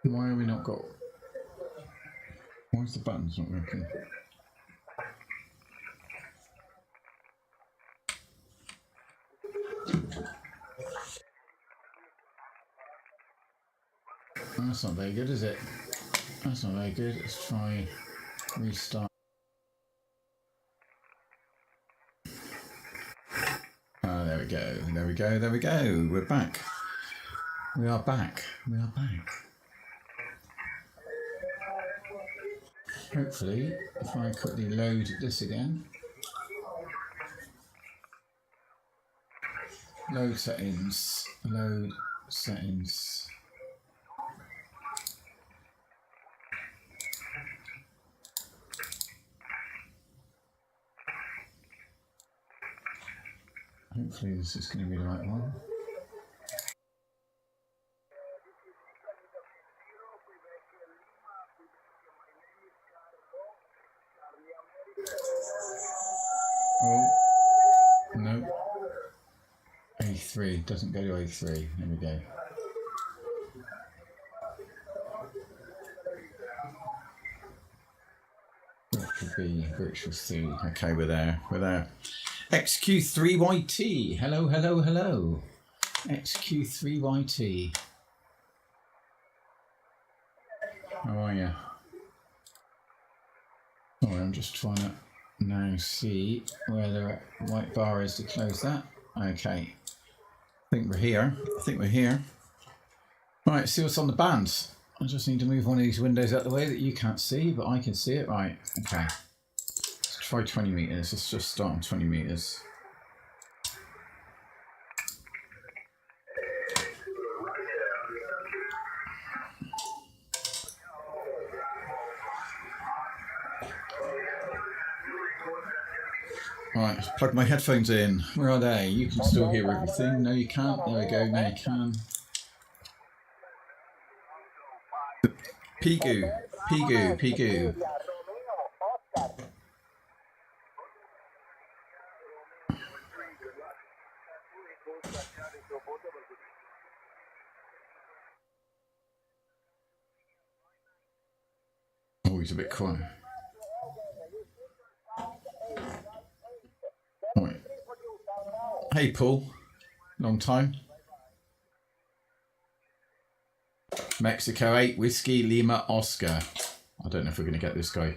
Why have we not got... Why is the buttons not working? That's not very good, is it? That's not very good. Let's try restart. Oh, there we go. There we go. There we go. We're back. We are back. We are back. Hopefully, if I quickly load this again. Load settings. Load settings. Hopefully this is going to be the right one. Oh, no. A3, doesn't go to A3. There we go. Virtual B, virtual C. Okay, we're there. We're there. XQ3YT. Hello, hello, hello. XQ3YT. How are you? Sorry, I'm just trying to now see where the white bar is to close that. Okay. I think we're here. I think we're here. Right, see what's on the bands. I just need to move one of these windows out of the way that you can't see, but I can see it. Right, okay. Let's try 20 meters. Let's just start on 20 meters. Right, plug my headphones in. Where are they? You can still hear everything. No, you can't. There we go. Now you can. Pigu, Pigu, Pigu. Oh, he's a bit quiet. Right. Hey, Paul. Long time. Mexico 8, Whiskey, Lima, Oscar. I don't know if we're going to get this guy.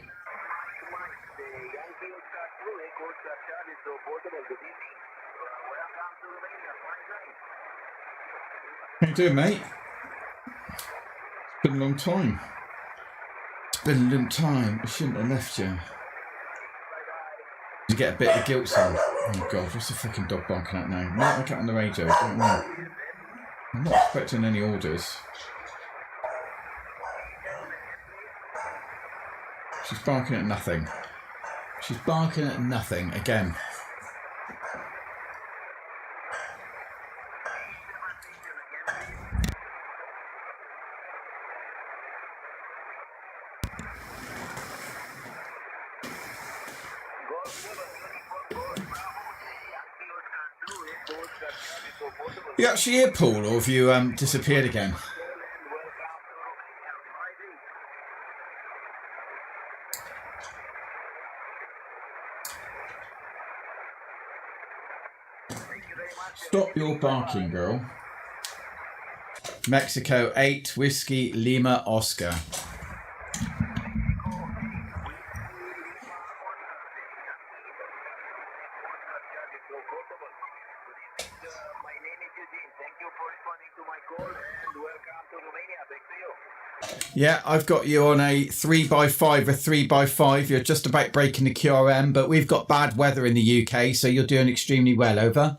How you doing, mate? It's been a long time. It's been a long time. I shouldn't have left you. You get a bit of guilt, son. Oh God, what's the fucking dog barking at now? Might look out on the radio. I don't know. I'm not expecting any orders. She's barking at nothing. She's barking at nothing again. You actually here, Paul, or have you disappeared again? Stop your barking, girl. Mexico 8, Whiskey, Lima, Oscar. Yeah, I've got you on a 3x5, a 3x5. You're just about breaking the QRM, but we've got bad weather in the UK, so you're doing extremely well, over.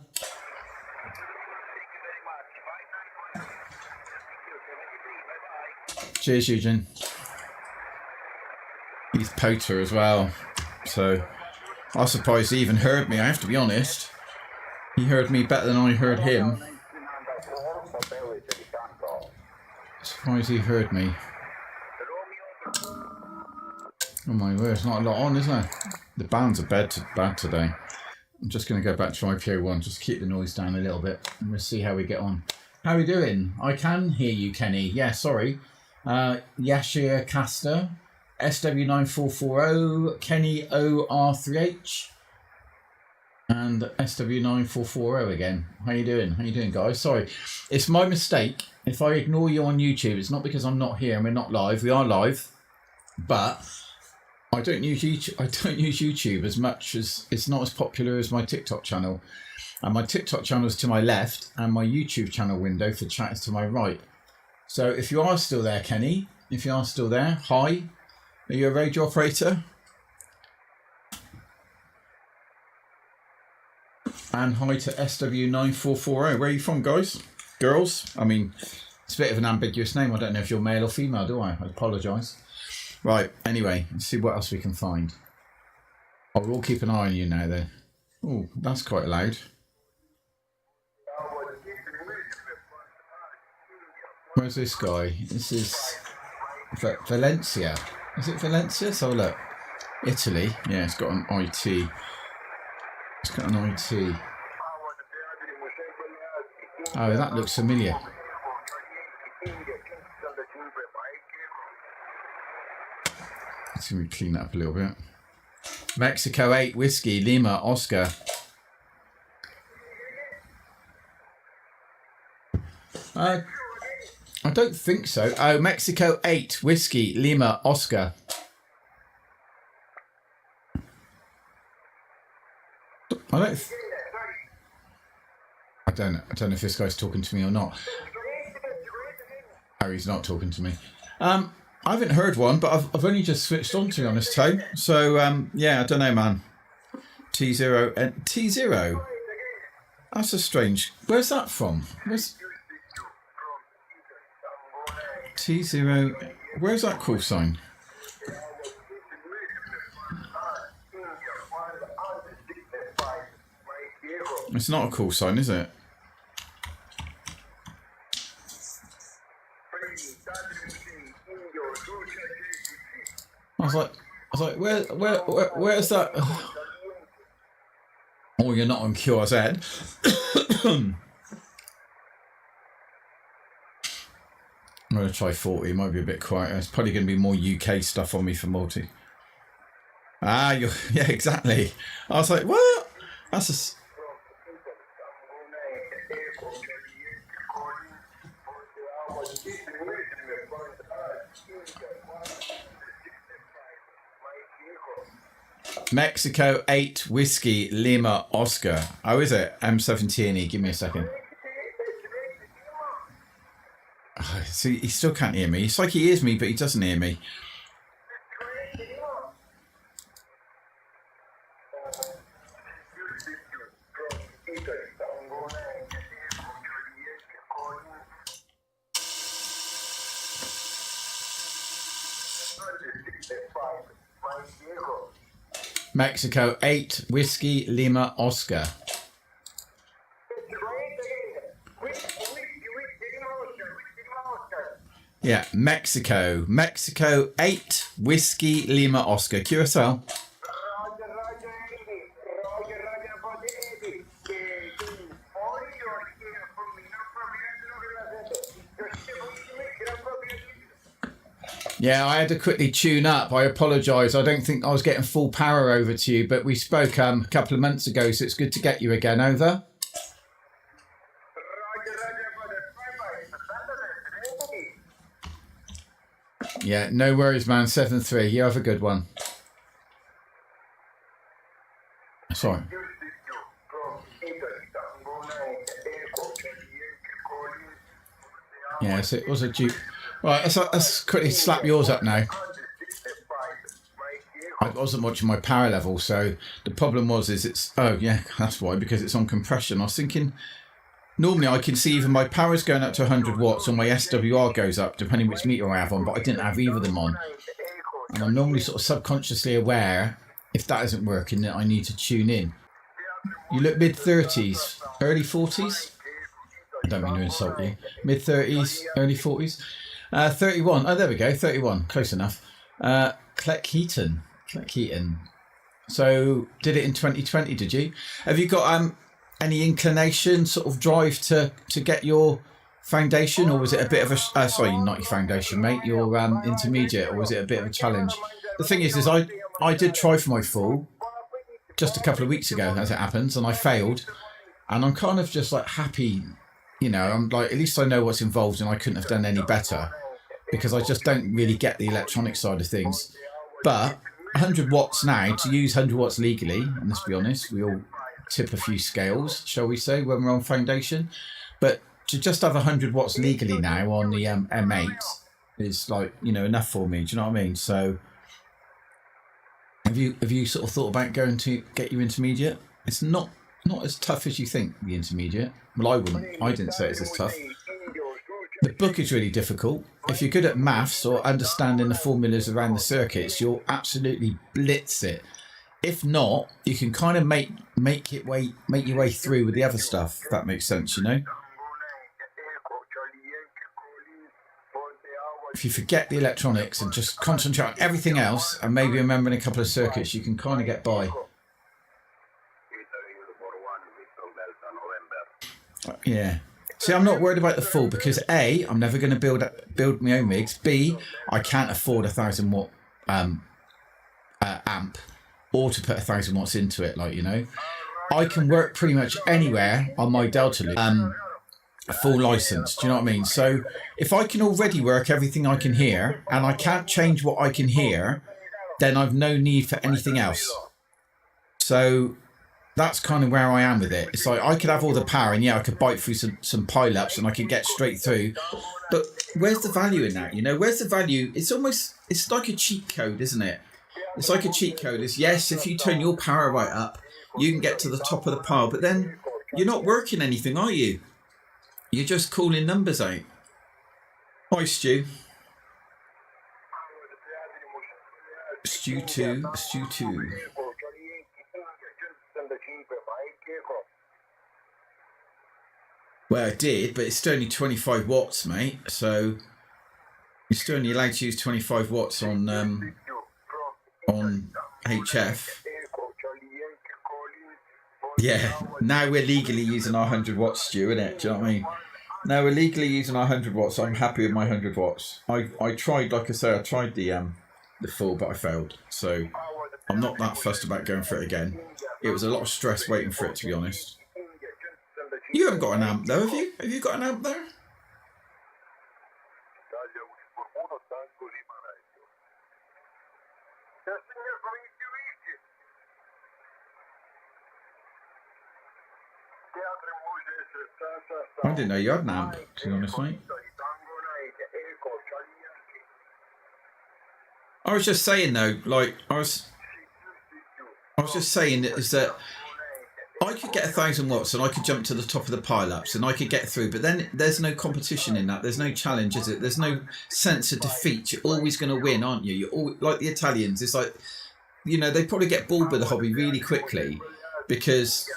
Cheers, Eugene. He's Poter as well, so I was surprised he even heard me, I have to be honest. He heard me better than I heard him. Surprised he heard me. Oh my word, there's not a lot on, is there? The bands are bad today. I'm just going to go back to IPO1, just keep the noise down a little bit, and we'll see how we get on. How are we doing? I can hear you, Kenny. Yeah, sorry. Yashir Caster, SW9440, Kenny OR3H, and SW9440 again. How you doing? How you doing, guys? Sorry, it's my mistake if I ignore you on YouTube. It's not because I'm not here and we're not live. We are live, but I don't use YouTube as much, as it's not as popular as my TikTok channel. And my TikTok channel is to my left and my YouTube channel window for chat is to my right. So if you are still there, Kenny, if you are still there, hi. Are you a radio operator? And hi to SW9440. Where are you from, guys? Girls? I mean, it's a bit of an ambiguous name. I don't know if you're male or female, do I? I apologise. Right, anyway, let's see what else we can find. I will keep an eye on you now, though. Oh, that's quite loud. Where's this guy? This is Valencia. Is it Valencia? So look, Italy. Yeah, it's got an IT. It's got an IT. Oh, that looks familiar. Let's clean that up a little bit. Mexico 8, Whiskey, Lima, Oscar. I don't think so. Oh, Mexico 8, Whiskey, Lima, Oscar. I don't know if this guy's talking to me or not. Oh, he's not talking to me. I haven't heard one, but I've only just switched on, to be honest, Tone. So yeah, I don't know, man. T0 and T0. That's a strange. Where's that from? Where's T0? Where's that call sign? It's not a call sign, is it? I was like, where's that? Oh, you're not on QRZ. I'm going to try 40. It might be a bit quieter. It's probably going to be more UK stuff on me for multi. Ah, yeah, exactly. I was like, what? That's a... Mexico 8, Whiskey, Lima, Oscar. Oh, is it? M17E. Give me a second. Oh, see, he still can't hear me. It's like he hears me, but he doesn't hear me. Mexico 8, Whiskey, Lima, Oscar. Yeah, Mexico 8, Whiskey, Lima, Oscar. QSL. Yeah, I had to quickly tune up. I apologise. I don't think I was getting full power over to you, but we spoke a couple of months ago, so it's good to get you again. Over. Yeah, no worries, man. 7-3. You have a good one. Sorry. Yes, it was a Duke. Right, let's quickly slap yours up now. I wasn't watching my power level, so the problem is it's... Oh, yeah, that's why, because it's on compression. I was thinking... Normally I can see even my power's going up to 100 watts or my SWR goes up, depending which meter I have on, but I didn't have either of them on. And I'm normally sort of subconsciously aware, if that isn't working, that I need to tune in. You look mid-30s, early 40s? I don't mean to insult you. Mid-30s, early 40s? 31. Oh, there we go. 31. Close enough. Cleckheaton. So, did it in 2020, did you? Have you got any inclination, sort of drive to get your foundation, or was it a bit of a sorry, not your foundation, mate, your intermediate, or was it a bit of a challenge? The thing is I did try for my full just a couple of weeks ago, as it happens, and I failed, and I'm kind of just like happy, you know, I'm like, at least I know what's involved, and I couldn't have done any better, because I just don't really get the electronic side of things. But 100 watts now, to use 100 watts legally, and let's be honest, we all tip a few scales, shall we say, when we're on foundation, but to just have 100 watts legally now on the M8 is like, you know, enough for me. Do you know what I mean? So have you sort of thought about going to get your intermediate? It's not as tough as you think, the intermediate. Well, I didn't say it's as tough. The book is really difficult. If you're good at maths or understanding the formulas around the circuits, you'll absolutely blitz it. If not, you can kind of make your way through with the other stuff, if that makes sense, you know? If you forget the electronics and just concentrate on everything else and maybe remembering a couple of circuits, you can kind of get by. Yeah. See, I'm not worried about the full because A, I'm never going to build my own rigs. B, I can't afford 1,000 watt amp or to put 1,000 watts into it. Like, you know, I can work pretty much anywhere on my Delta loop. Full license, do you know what I mean? So if I can already work everything I can hear and I can't change what I can hear, then I've no need for anything else. So that's kind of where I am with it. It's like I could have all the power and yeah, I could bite through some pile-ups and I could get straight through. But where's the value in that? You know, where's the value? It's like a cheat code, isn't it? It's like a cheat code. It's yes, if you turn your power right up, you can get to the top of the pile, but then you're not working anything, are you? You're just calling numbers out. Hi, Stu. Stu 2. Well, I did, but it's still only 25 watts, mate. So you're still only allowed to use 25 watts on HF. Yeah, now we're legally using our 100 watts, Stu, innit? Do you know what I mean? Now we're legally using our 100 watts. So I'm happy with my 100 watts. I tried, like I say, I tried the full, but I failed. So I'm not that fussed about going for it again. It was a lot of stress waiting for it, to be honest. You haven't got an amp though, have you? Have you got an amp there? I didn't know you had an amp, to be honest, mate. I was just saying though, like I was just saying is that I could get 1,000 watts and I could jump to the top of the pile-ups and I could get through, but then there's no competition in that. There's no challenge, is it? There's no sense of defeat. You're always going to win, aren't you? You're always, like the Italians. It's like, you know, they probably get bored with the hobby really quickly because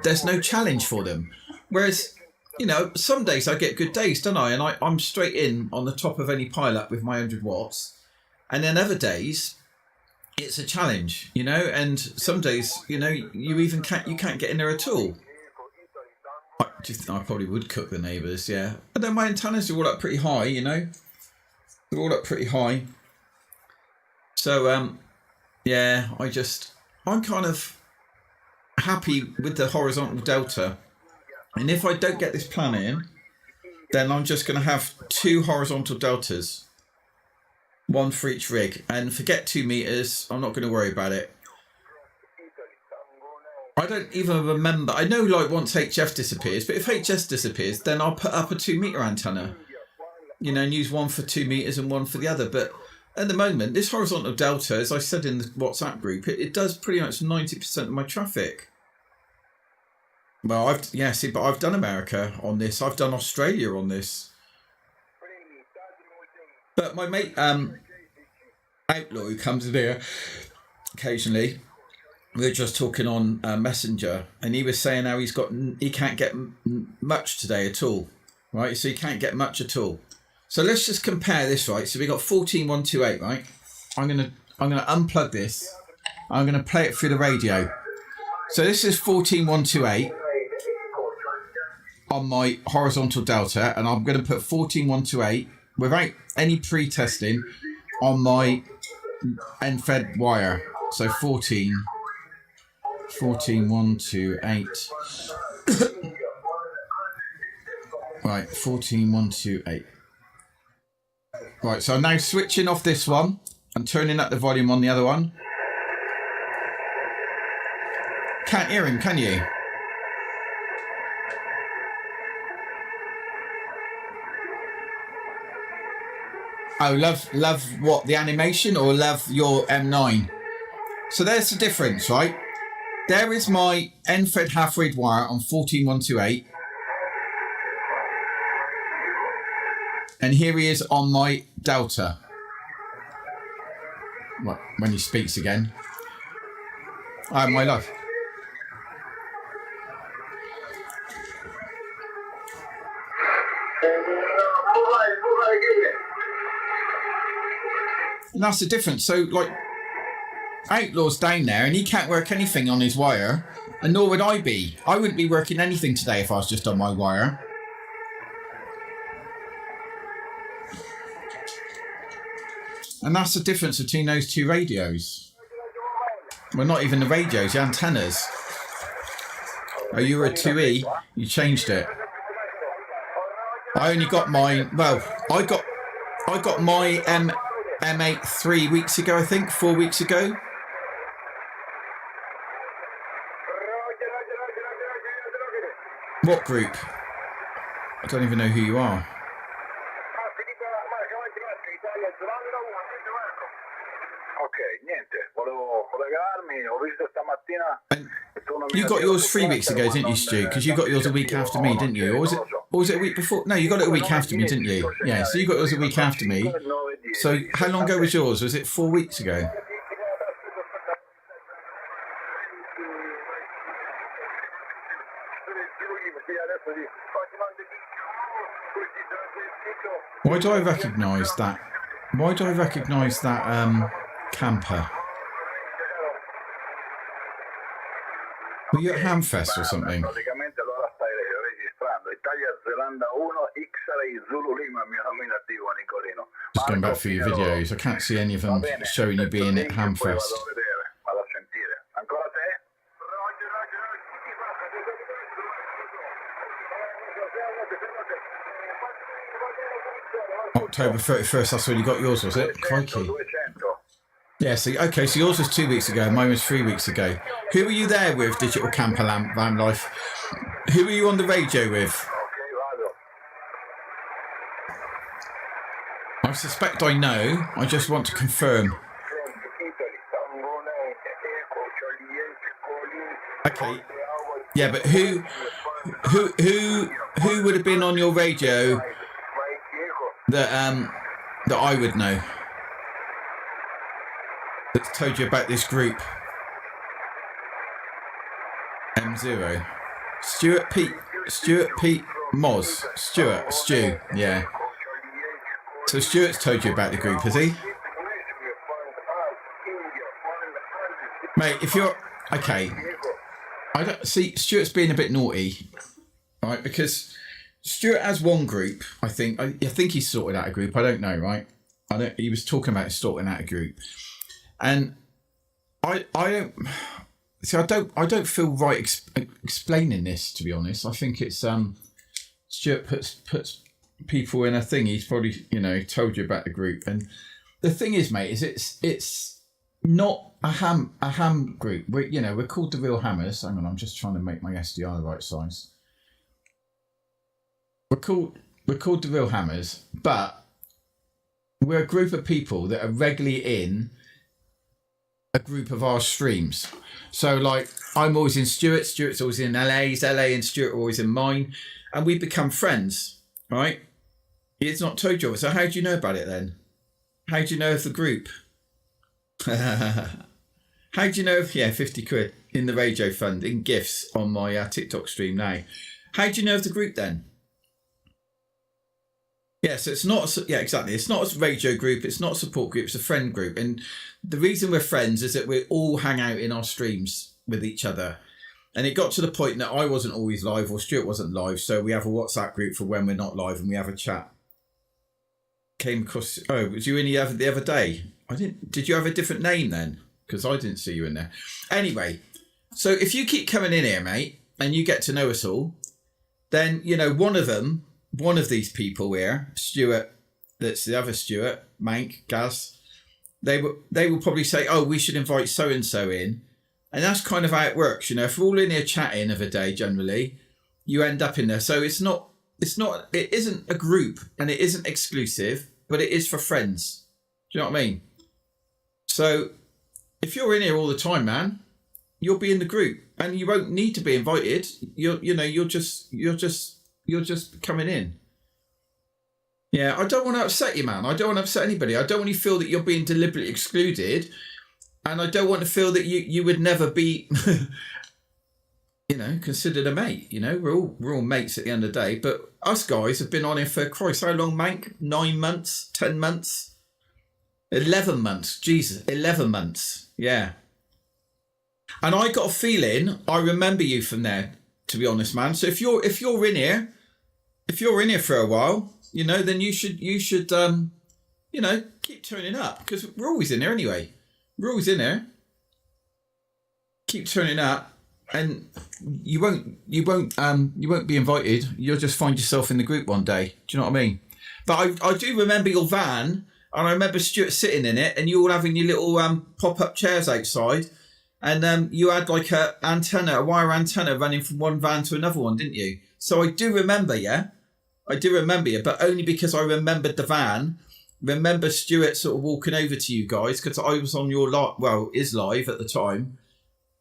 there's no challenge for them. Whereas, you know, some days I get good days, don't I? And I'm straight in on the top of any pile-up with my 100 watts. And then other days, it's a challenge, you know, and some days, you know, you can't get in there at all. I probably would cook the neighbours, yeah. And then my antennas are all up pretty high, you know. They're all up pretty high. So, yeah, I'm kind of happy with the horizontal delta. And if I don't get this plan in, then I'm just going to have 2 horizontal deltas. 1 for each rig, and forget 2 meters. I'm not going to worry about it. I don't even remember. I know, like, once HF disappears, but if HS disappears, then I'll put up a 2 meter antenna, you know, and use 1 for 2 meters and 1 for the other. But at the moment, this horizontal delta, as I said in the WhatsApp group, it does pretty much 90% of my traffic. Well, I've done America on this. I've done Australia on this. But my mate, Outlaw, who comes in here occasionally, we were just talking on Messenger, and he was saying how he can't get much today at all, right? So he can't get much at all. So let's just compare this, right? So we got 14128, right? I'm gonna unplug this. I'm gonna play it through the radio. So this is 14128. on my horizontal delta, and I'm going to put 14128 without any pre-testing on my end-fed wire. So 14128. Right, 14128. Right, so I'm now switching off this one and turning up the volume on the other one. Can't hear him, can you? Oh, love what? The animation, or love your M9? So there's the difference, right? There is my end-fed half-wave wire on 14128. And here he is on my delta. What, when he speaks again. My love. And that's the difference. So, like, Outlaw's down there and he can't work anything on his wire, and nor would I be. I wouldn't be working anything today if I was just on my wire. And that's the difference between those two radios. Well, not even the radios, the antennas. Oh, you were a 2E, you changed it. I only got mine, well, I got my M8 3 weeks ago, I think, 4 weeks ago. What group? I don't even know who you are. You got yours 3 weeks ago, didn't you, Stu? Because you got yours a week after me, didn't you? Or was it a week before? No, you got it a week after me, didn't you? Yeah, so you got yours a week after me. So how long ago was yours? Was it 4 weeks ago? Why do I recognise that? Why do I recognise that camper? Were you at Hamfest or something? Just going back through your videos. I can't see any of them showing you being at Hamfest. October 31st, that's when you got yours, was it? Crikey. Yeah, so, okay, so yours was 2 weeks ago, mine was 3 weeks ago. Who were you there with, Digital Camper Van Life? Who were you on the radio with? I suspect I know, I just want to confirm. Okay, yeah, but who would have been on your radio that I would know, that's told you about this group? M0. Stu, yeah. So Stuart's told you about the group, has he? Mate, if you're okay, I don't see Stuart's being a bit naughty, right? Because Stuart has one group, I think. I think he's sorted out a group. I don't know, right? He was talking about sorting out a group, and I don't feel right explaining this, to be honest. I think it's Stuart puts people in a thing. He's probably told you about the group, and the thing is, mate, is it's not a ham group. We're called the Real Hammers. Hang on, I'm just trying to make my SDR the right size. We're called the Real Hammers, but we're a group of people that are regularly in a group of our streams. So, like, I'm always in Stuart's always in LA's, LA and Stuart are always in mine, and we become friends, right? It's not told you. So how do you know about it then? How do you know of the group? How do you know of, 50 quid in the radio fund, in gifts on my TikTok stream now. How do you know of the group then? Yeah, so it's not, exactly. It's not a radio group. It's not a support group. It's a friend group. And the reason we're friends is that we all hang out in our streams with each other. And it got to the point that I wasn't always live or Stuart wasn't live. So we have a WhatsApp group for when we're not live and we have a chat. Came across, oh, was you in the other day? Did you have a different name then? Because I didn't see you in there. Anyway, so if you keep coming in here, mate, and you get to know us all, then, you know, one of these people here, Stuart, that's the other Stuart, Mank, Gaz, they will probably say, oh, we should invite so-and-so in. And that's kind of how it works, you know. If we're all in here chatting of a day, generally, you end up in there. So it isn't a group and it isn't exclusive, but it is for friends. Do you know what I mean? So if you're in here all the time, man, you'll be in the group and you won't need to be invited. You're just coming in. Yeah, I don't want to upset you, man. I don't want to upset anybody. I don't want you to feel that you're being deliberately excluded. And I don't want to feel that you would never be, you know, considered a mate. You know, we're all mates at the end of the day. But us guys have been on here for, Christ, how long, Mank? 9 months? 10 months? 11 months. Jesus, 11 months. Yeah. And I got a feeling I remember you from there, to be honest, man. So if you're in here for a while, you know, then you should you know, keep turning up because we're always in there anyway. We're always in there. Keep turning up, and you won't be invited. You'll just find yourself in the group one day. Do you know what I mean? But I do remember your van, and I remember Stuart sitting in it, and you all having your little pop-up chairs outside, and you had like a wire antenna running from one van to another one, didn't you? So I do remember, yeah, I do remember you, but only because I remembered the van. Remember Stuart sort of walking over to you guys because I was on your live at the time.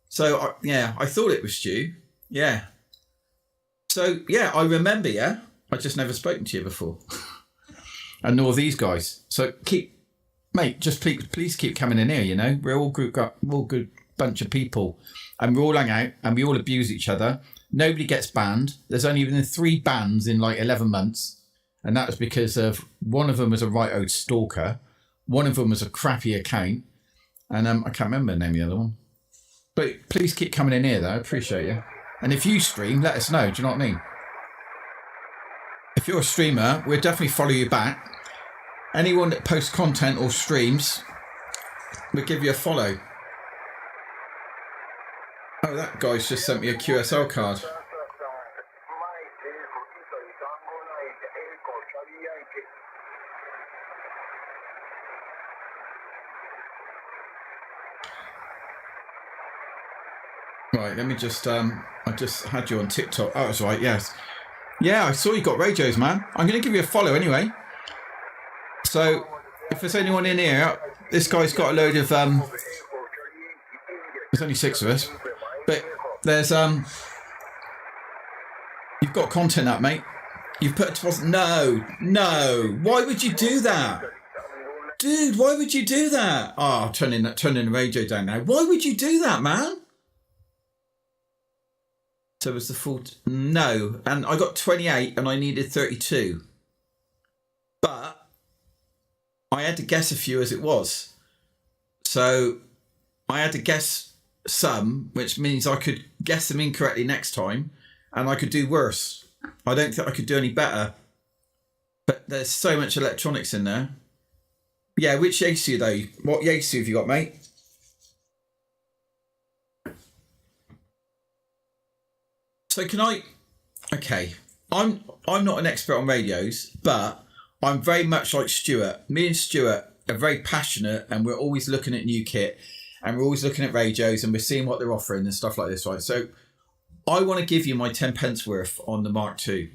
So I thought it was Stu. Yeah. So yeah, I remember you. I just never spoken to you before, and nor these guys. So please keep coming in here. You know, we're all good bunch of people, and we all hang out and we all abuse each other. Nobody gets banned. There's only been 3 bans in like 11 months. And that was because of one of them was a right old stalker. One of them was a crappy account. And I can't remember the name of the other one. But please keep coming in here, though. I appreciate you. And if you stream, let us know. Do you know what I mean? If you're a streamer, we'll definitely follow you back. Anyone that posts content or streams, we'll give you a follow. Oh, that guy's just sent me a QSL card. Right, let me just, I just had you on TikTok. Oh, that's right, yes. Yeah, I saw you got radios, man. I'm going to give you a follow anyway. So, if there's anyone in here, this guy's got a load of, there's only 6 of us. But there's, you've got content up, mate. You've put a deposit. No. Why would you do that? Dude, why would you do that? Oh, turning the radio down now. Why would you do that, man? So it was the full... No. And I got 28 and I needed 32. But I had to guess a few as it was. So I had to guess some, which means I could guess them incorrectly next time. And I could do worse. I don't think I could do any better. But there's so much electronics in there. Yeah, which Yaesu though? What Yaesu have you got, mate? So can I... Okay. I'm not an expert on radios, but I'm very much like Stuart. Me and Stuart are very passionate and we're always looking at new kit and we're always looking at radios and we're seeing what they're offering and stuff like this, right? So I want to give you my 10 pence worth on the Mark II.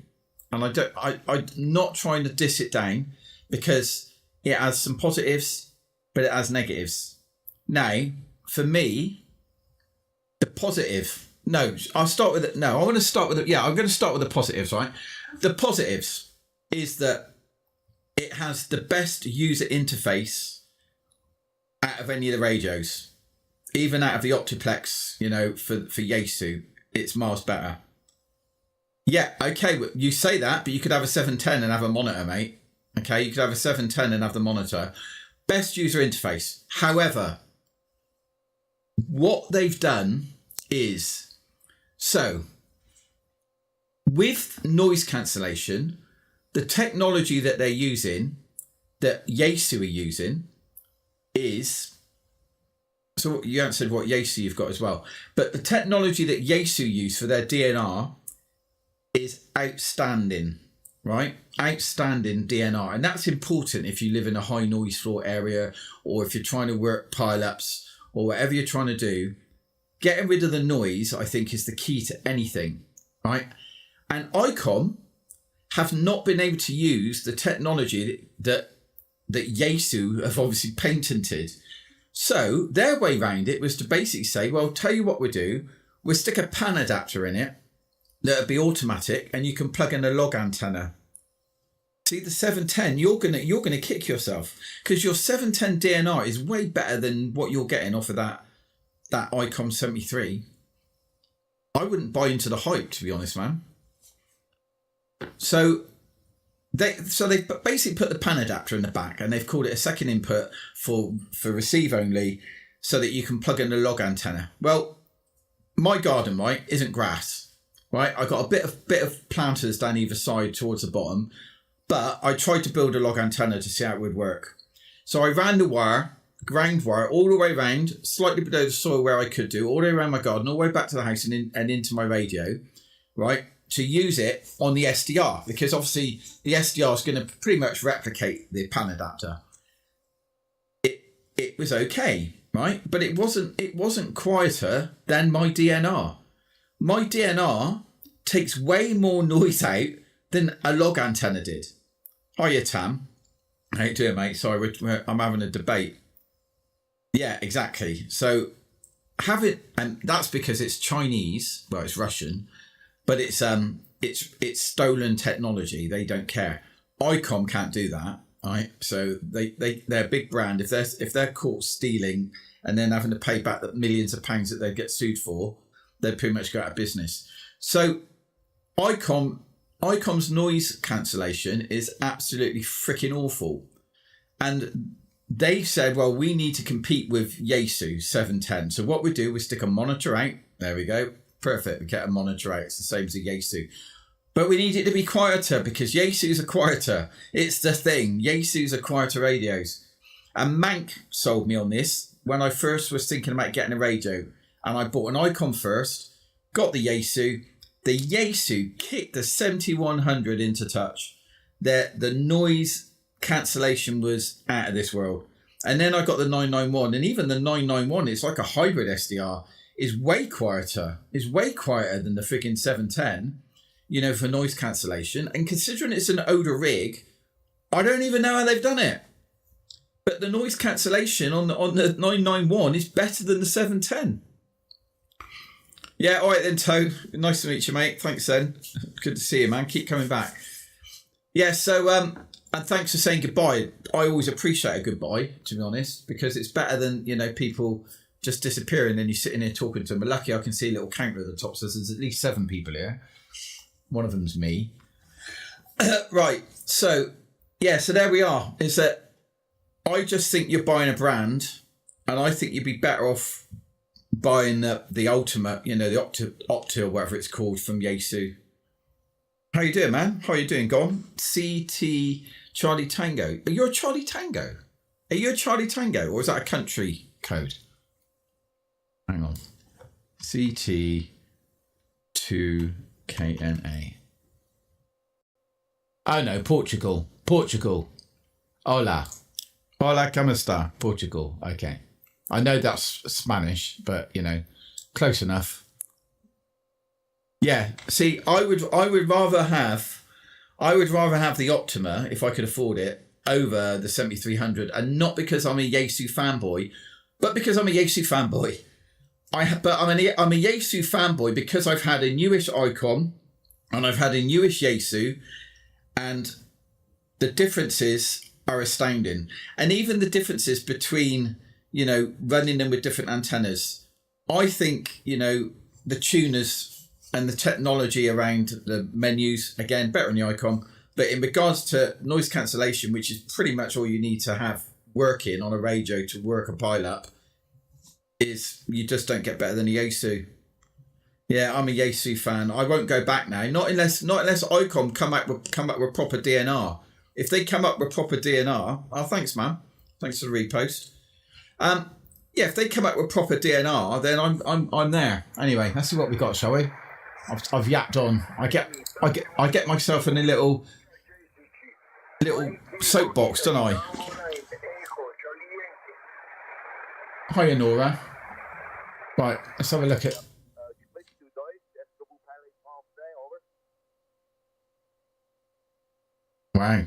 And I'm not trying to diss it down because it has some positives, but it has negatives. Now, for me, the positive... No, I'll start with it. No, I want to start with it. Yeah, I'm going to start with the positives, right? The positives is that it has the best user interface out of any of the radios. Even out of the Optiplex, you know, for Yaesu, it's miles better. Yeah, okay, you say that, but you could have a 710 and have a monitor, mate. Okay, you could have a 710 and have the monitor. Best user interface. However, what they've done is So with noise cancellation, the technology that they're using, that Yaesu are using, is, so you answered what Yaesu you've got as well, but the technology that Yaesu use for their DNR is outstanding, right? Outstanding DNR. And that's important if you live in a high noise floor area, or if you're trying to work pile-ups, or whatever you're trying to do. Getting rid of the noise, I think, is the key to anything, right? And ICOM have not been able to use the technology that Yaesu have obviously patented. So their way around it was to basically say, well, tell you what we'll do. We'll stick a pan adapter in it that'll be automatic, and you can plug in a log antenna. See, the 710, you're gonna kick yourself, because your 710 DNR is way better than what you're getting off of that ICOM 73. I wouldn't buy into the hype, to be honest, man. So they basically put the pan adapter in the back, and they've called it a second input for receive only, so that you can plug in a log antenna. Well, my garden, right, isn't grass, right? I got a bit of planters down either side towards the bottom, but I tried to build a log antenna to see how it would work. So I ran the wire, ground wire, all the way around, slightly below the soil where I could do, all the way around my garden, all the way back to the house and into my radio, right? To use it on the SDR, because obviously the SDR is going to pretty much replicate the pan adapter. It was okay, right? But it wasn't quieter than my DNR. My DNR takes way more noise out than a log antenna did. Hiya, Tam. How you doing, mate? Sorry, I'm having a debate. Yeah, exactly. So have it, and that's because it's Chinese. Well, it's Russian, but it's stolen technology. They don't care. ICOM can't do that, right? So they're a big brand. If they're caught stealing and then having to pay back the millions of pounds that they get sued for, they pretty much go out of business. So ICOM's noise cancellation is absolutely freaking awful. And they said, well, we need to compete with Yaesu 710. So what we do, we stick a monitor out. There we go. Perfect. We get a monitor out. It's the same as a Yaesu. But we need it to be quieter, because Yaesu's are quieter. It's the thing. Yaesu's are quieter radios. And Mank sold me on this when I first was thinking about getting a radio. And I bought an ICOM first, got the Yaesu. The Yaesu kicked the 7100 into touch. The noise cancellation was out of this world. And then I got the 991, and even the 991, it's like a hybrid SDR, is way quieter. Is way quieter than the freaking 710, you know, for noise cancellation. And considering it's an older rig, I don't even know how they've done it. But the noise cancellation on the 991 is better than the 710. Yeah, all right then, Toe. Nice to meet you, mate. Thanks then. Good to see you, man. Keep coming back. Yeah, so, and thanks for saying goodbye. I always appreciate a goodbye, to be honest, because it's better than, you know, people just disappearing and you're sitting here talking to them. But lucky I can see a little counter at the top, so there's at least 7 people here. One of them's me. Right, so, yeah, so there we are. Is that I just think you're buying a brand, and I think you'd be better off buying the ultimate, you know, the Opti or whatever it's called from Yaesu. How you doing, man? How you doing, Gone? CT Charlie Tango. Are you a Charlie Tango? Are you a Charlie Tango, or is that a country code? Hang on. CT 2KNA. Oh no, Portugal. Portugal. Hola. Hola, ¿cómo está? Portugal. Okay. I know that's Spanish, but, you know, close enough. Yeah, see, I would rather have the Optima, if I could afford it, over the 7300, and not because I'm a Yaesu fanboy, but because I'm a Yaesu fanboy. I'm a Yaesu fanboy because I've had a newish ICOM and I've had a newish Yaesu, and the differences are astounding. And even the differences between, you know, running them with different antennas. I think, you know, the tuners and the technology around the menus, again, better on the ICOM. But in regards to noise cancellation, which is pretty much all you need to have working on a radio to work a pile up, is you just don't get better than the Yaesu. Yeah, I'm a Yasu fan. I won't go back now. Not unless ICOM come up with proper DNR. If they come up with proper DNR, oh thanks, man. Thanks for the repost. Yeah, if they come up with proper DNR, then I'm there. Anyway, let's see what we got, shall we? I've yapped on. I get myself in a little soapbox, don't I? Hiya, Nora. Right, let's have a look at. Wow.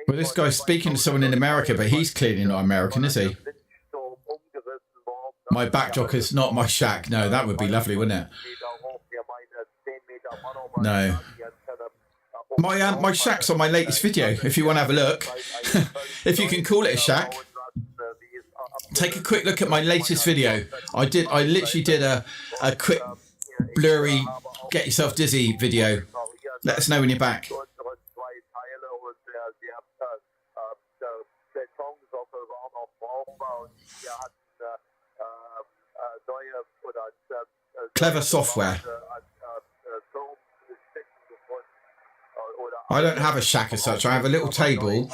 Well, this guy's speaking to someone in America, but he's clearly not American, is he? My backdrop is not my shack. No, that would be lovely, wouldn't it? No. My shack's on my latest video, if you want to have a look. If you can call it a shack. Take a quick look at my latest video. I literally did a quick, blurry, get yourself dizzy video. Let us know when you're back. Clever software. I don't have a shack as such. I have a little table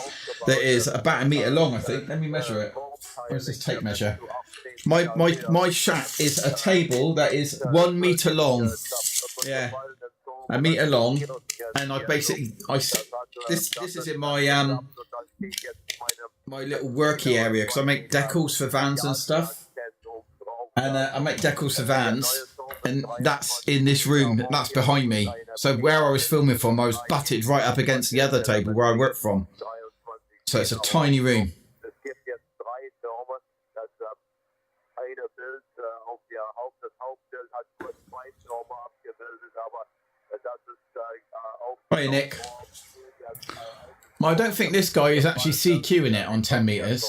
that is about 1 metre long, I think. Let me measure it. Where's this tape measure? My shack is a table that is 1 metre long. Yeah, 1 metre long, and this is in my my little worky area because I make decals for vans and stuff, and I make decals for vans, and that's in this room. That's behind me. So where I was filming from, I was butted right up against the other table where I work from. So it's a tiny room. Hi, Nick. Well, I don't think this guy is actually CQing it on 10 metres.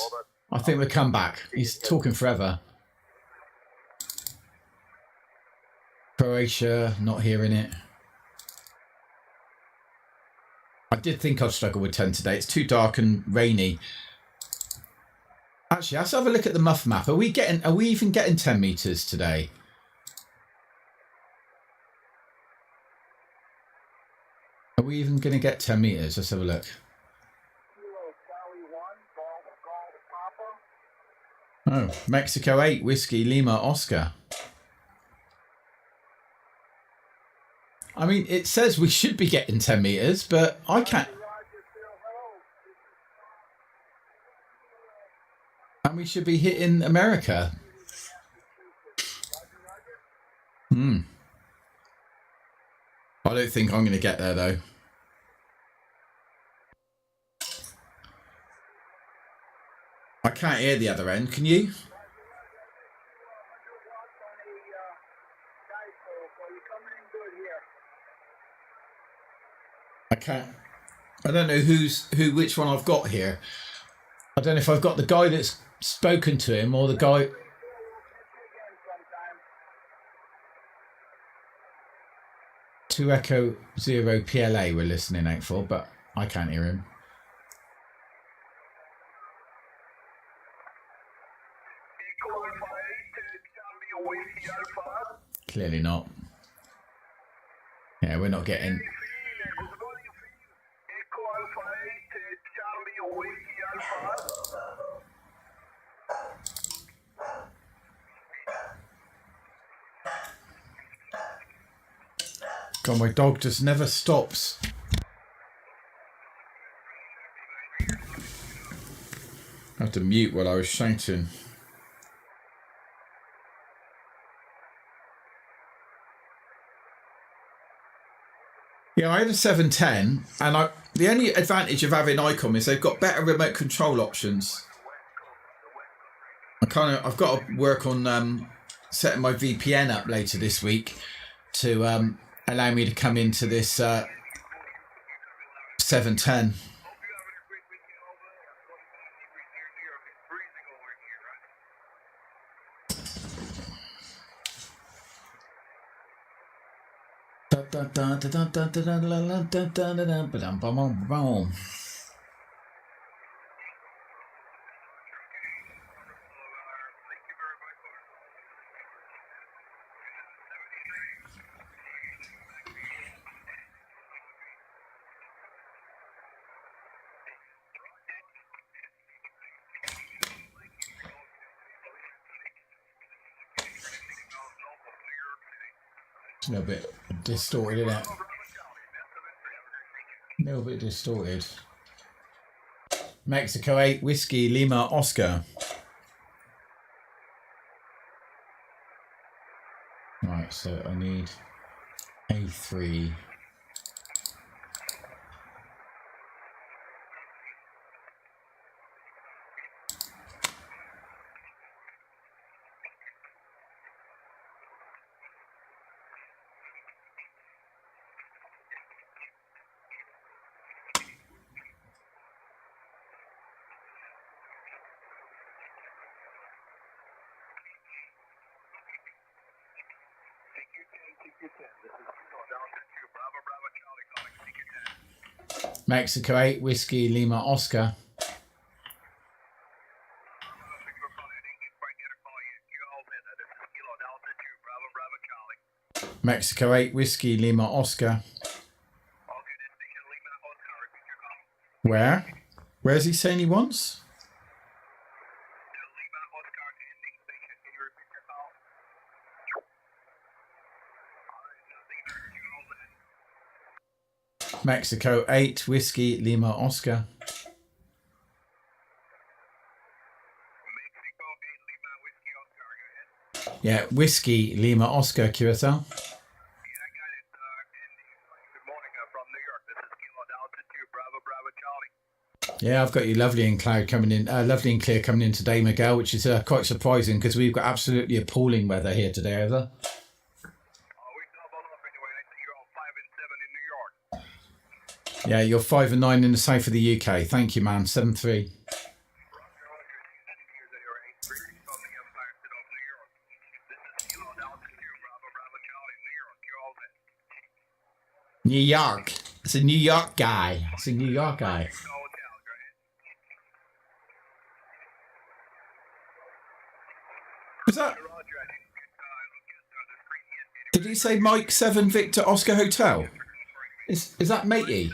I think we'll come back. He's talking forever. Croatia, not hearing it. I did think I'd struggle with 10 today. It's too dark and rainy. Actually, let's have a look at the muff map. Are we even getting 10 metres today? Are we even going to get 10 metres? Let's have a look. Oh, Mexico 8, Whiskey, Lima, Oscar. I mean, it says we should be getting 10 metres, but I can't. And we should be hitting America. I don't think I'm going to get there, though. I can't hear the other end. Can you? I can't. I don't know which one I've got here. I don't know if I've got the guy that's spoken to him or the guy. To Echo 0 PLA we're listening out for, but I can't hear him. Clearly not. Yeah, we're not getting. God, my dog just never stops. I had to mute while I was shouting. Yeah, I had a 710, and the only advantage of having ICOM is they've got better remote control options. I've got to work on setting my VPN up later this week to allow me to come into this 710. It's a little bit distorted, isn't it? A little bit distorted. Mexico 8, Whiskey, Lima, Oscar. Right, so I need A3. Mexico 8, Whiskey, Lima, Oscar. Mexico 8, Whiskey, Lima, Oscar. Where? Where's he saying he wants? Mexico 8, Whiskey, Lima, Oscar. Yeah, Whiskey, Lima, Oscar, QSL. Yeah, I've got you lovely and cloud coming in, lovely and clear coming in today, Miguel, which is quite surprising because we've got absolutely appalling weather here today, over. Yeah, you're 5 and 9 in the south of the UK. Thank you, man. 7-3. New York. It's a New York guy. It's a New York guy. Was that? Did he say Mike 7 Victor Oscar Hotel? Is that matey?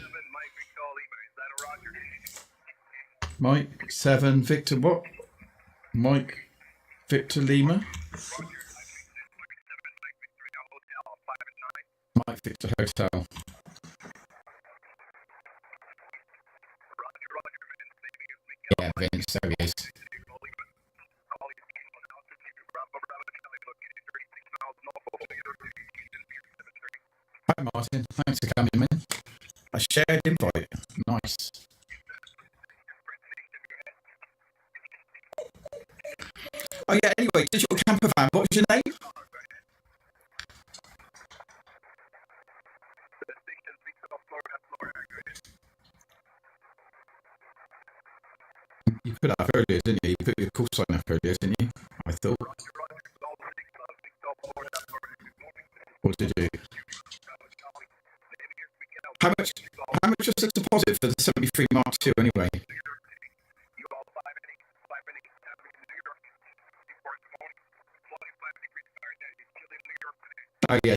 Mike 7 Victor what? Mike Victor Lima? Mike Victor Hotel. Yeah, Vince, there he is. Hi Martin, thanks for coming in. A shared invite. Nice. Oh yeah, anyway, digital camper van, what was your name? You put up earlier, didn't you? You put your call sign up earlier, didn't you? I thought. What did you do? How much was the deposit for the 73 Mark II anyway? Oh yeah,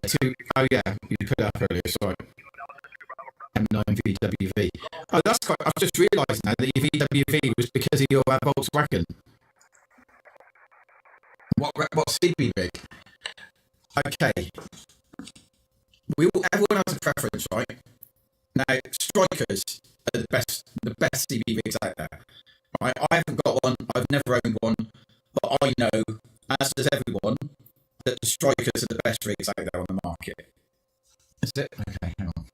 you put up earlier, sorry. M9WLO. Oh, that's quite. I've just realised now that your VWV was because of your Volkswagen. What CB rig? Okay. Everyone has a preference, right? Now, Strikers are the best CB rigs out there. Right? I haven't got one. I've never owned one, but I know, as does everyone, that the Strikers are the best rigs out there on the market. Is it? Okay, hang on.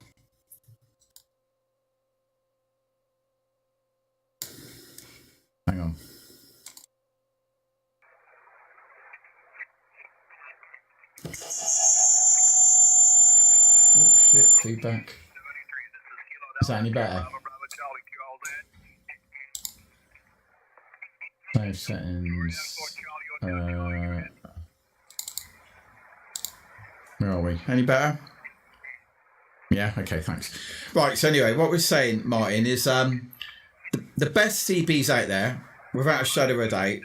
Hang on. Oh shit, feedback. Is that any better? Save settings. Where are we? Any better? Yeah, okay, thanks. Right, so anyway, what we're saying, Martin, is the best CBs out there, without a shadow of a doubt,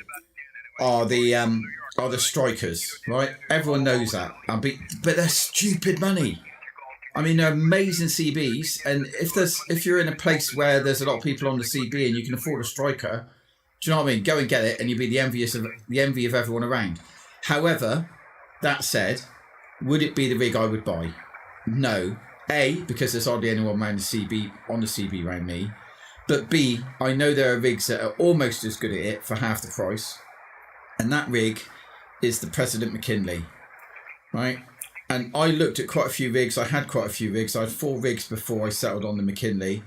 are the strikers, right? Everyone knows that. But they're stupid money. I mean, they're amazing CBs, and if you're in a place where there's a lot of people on the CB and you can afford a striker, do you know what I mean? Go and get it, and you'll be the envy of everyone around. However, that said, would it be the rig I would buy? No. A, because there's hardly anyone around the CB on the CB around me. But B, I know there are rigs that are almost as good at it for half the price, and that rig is the President McKinley, right? And I looked at quite a few rigs. I had quite a few rigs. I had 4 rigs before I settled on the McKinley.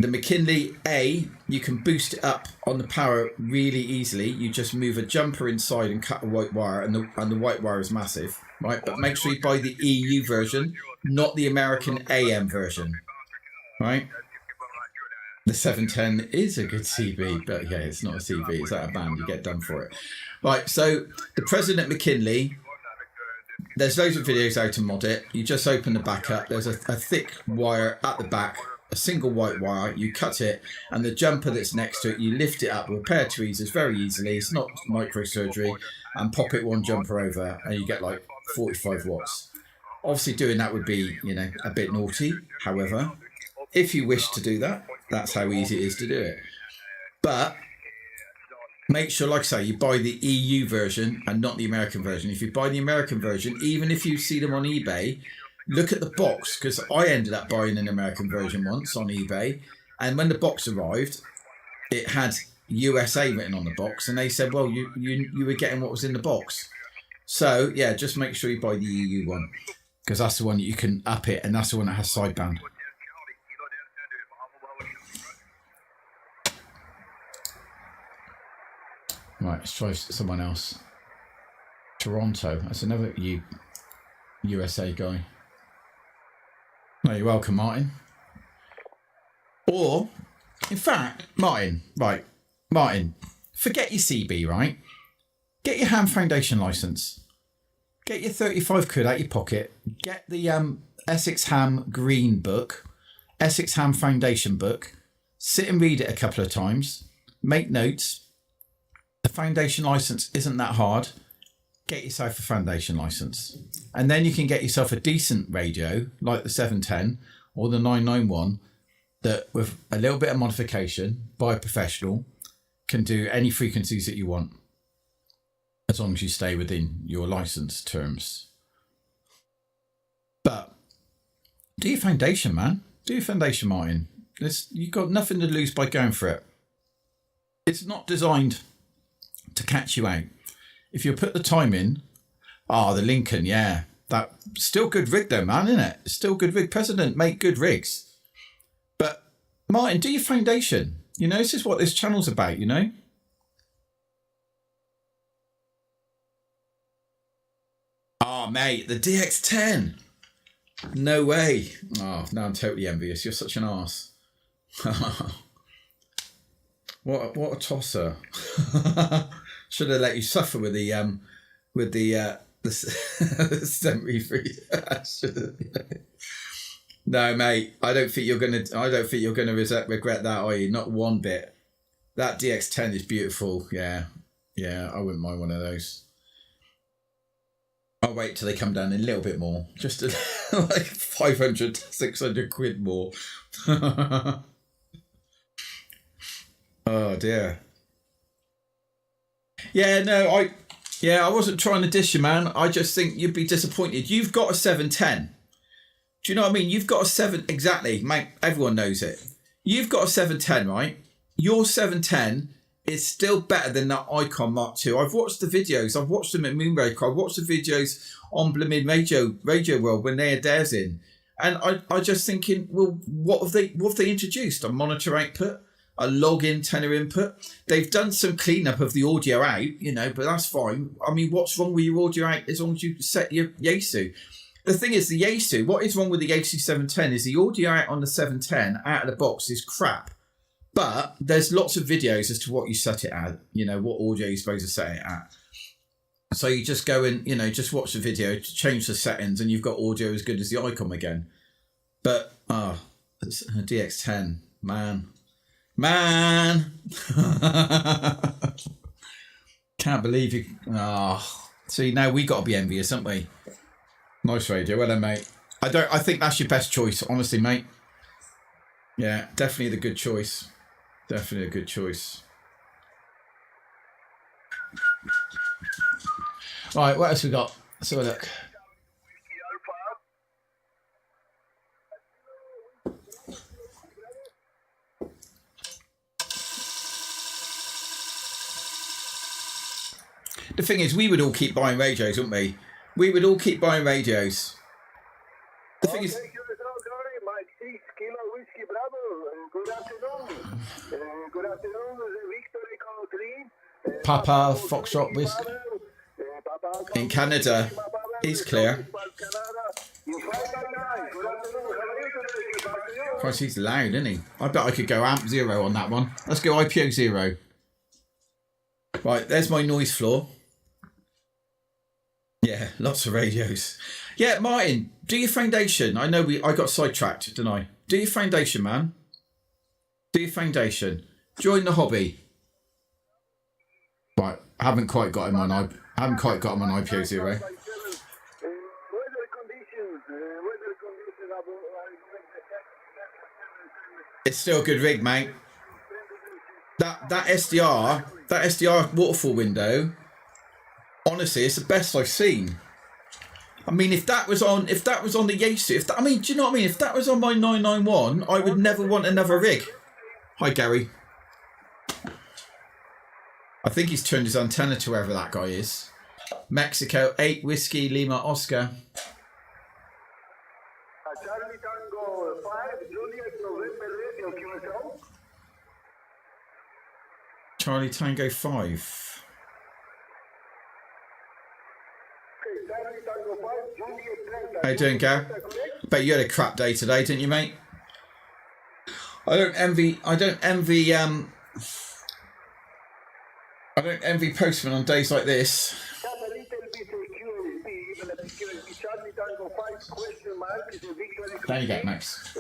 The McKinley, A, you can boost it up on the power really easily. You just move a jumper inside and cut a white wire, and the white wire is massive, right? But make sure you buy the EU version, not the American AM version, right? The 710 is a good CB, but yeah, it's not a CB. It's out of band. You get done for it. Right, so the President McKinley, there's loads of videos how to mod it. You just open the back up. There's a thick wire at the back, a single white wire. You cut it, and the jumper that's next to it, you lift it up with a pair of tweezers very easily. It's not microsurgery, and pop it one jumper over, and you get like 45 watts. Obviously, doing that would be, you know, a bit naughty. However, if you wish to do that, that's how easy it is to do it. But make sure, like I say, you buy the EU version and not the American version. If you buy the American version, even if you see them on eBay, look at the box, because I ended up buying an American version once on eBay, and when the box arrived, it had USA written on the box, and they said, well, you were getting what was in the box. So yeah, just make sure you buy the EU one, because that's the one that you can up it, and that's the one that has sideband. Right, let's try someone else. Toronto, that's another USA guy. No, you're welcome, Martin. Or, in fact, Martin, forget your CB, right? Get your ham foundation license. Get your 35 quid out your pocket. Get the Essex Ham Green book, Essex Ham Foundation book. Sit and read it a couple of times. Make notes. The foundation license isn't that hard. Get yourself a foundation license. And then you can get yourself a decent radio, like the 710 or the 991, that with a little bit of modification by a professional can do any frequencies that you want, as long as you stay within your license terms. But do your foundation, man. Do your foundation, Martin. You've got nothing to lose by going for it. It's not designed to catch you out. If you put the time in, the Lincoln, yeah, that still good rig though, man, isn't it? Still good rig. President make good rigs. But Martin, do your foundation. You know, this is what this channel's about, you know? Oh, mate, the DX10. No way. Oh, now I'm totally envious. You're such an arse. What a tosser. Should have let you suffer with the 73. No, mate, I don't think you're gonna regret that, are you? Not one bit. That DX10 is beautiful. Yeah, I wouldn't mind one of those. I'll wait till they come down a little bit more, just like 500, 600 quid more. Oh dear. Yeah, no, I wasn't trying to dish you, man. I just think you'd be disappointed. You've got a 710. Do you know what I mean? You've got a 7, exactly, mate. Everyone knows it. You've got a 710, right? Your 710 is still better than that Icon Mark II. I've watched the videos. I've watched them at Moonraker. I've watched the videos on Blooming Radio World when they had theirs in. And I just thinking, well, what have they introduced? A monitor output? A login tenor input. They've done some cleanup of the audio out, you know, but that's fine. I mean, what's wrong with your audio out as long as you set your Yaesu? The thing is, the Yaesu, what is wrong with the Yaesu 710 is the audio out on the 710 out of the box is crap. But there's lots of videos as to what you set it at, you know, what audio you're supposed to set it at. So you just go and, you know, just watch the video, change the settings, and you've got audio as good as the Icon again. But, it's a DX10. Man. Can't believe you. See, now we got to be envious, haven't we? Nice radio. Well then, mate. I think that's your best choice, honestly, mate. Yeah, definitely the good choice. Definitely a good choice. Right, what else we got? Let's have a look. The thing is, we would all keep buying radios, wouldn't we? We would all keep buying radios. The thing is... Papa Foxtrot Whiskey in Canada is clear. Christ, he's loud, isn't he? I bet I could go amp 0 on that one. Let's go IPO 0. Right, there's my noise floor. Yeah, lots of radios. Yeah, Martin, do your foundation. I know I got sidetracked, didn't I? Do your foundation, man. Do your foundation. Join the hobby. Right, I haven't quite got him on IPO 0. It's still a good rig, mate. That SDR waterfall window, honestly, it's the best I've seen. I mean, if that was on the Yaesu, do you know what I mean? If that was on my 991, I would never want another rig. Hi, Gary. I think he's turned his antenna to wherever that guy is. Mexico, 8 Whiskey Lima Oscar. Charlie Tango 5, Juliet November Radio, QSO. Charlie Tango 5. Okay, Charlie Tango 5, Juliet 3. How you doing, Gar? Bet you had a crap day today, didn't you, mate? I don't envy postmen on days like this. There you go, Max.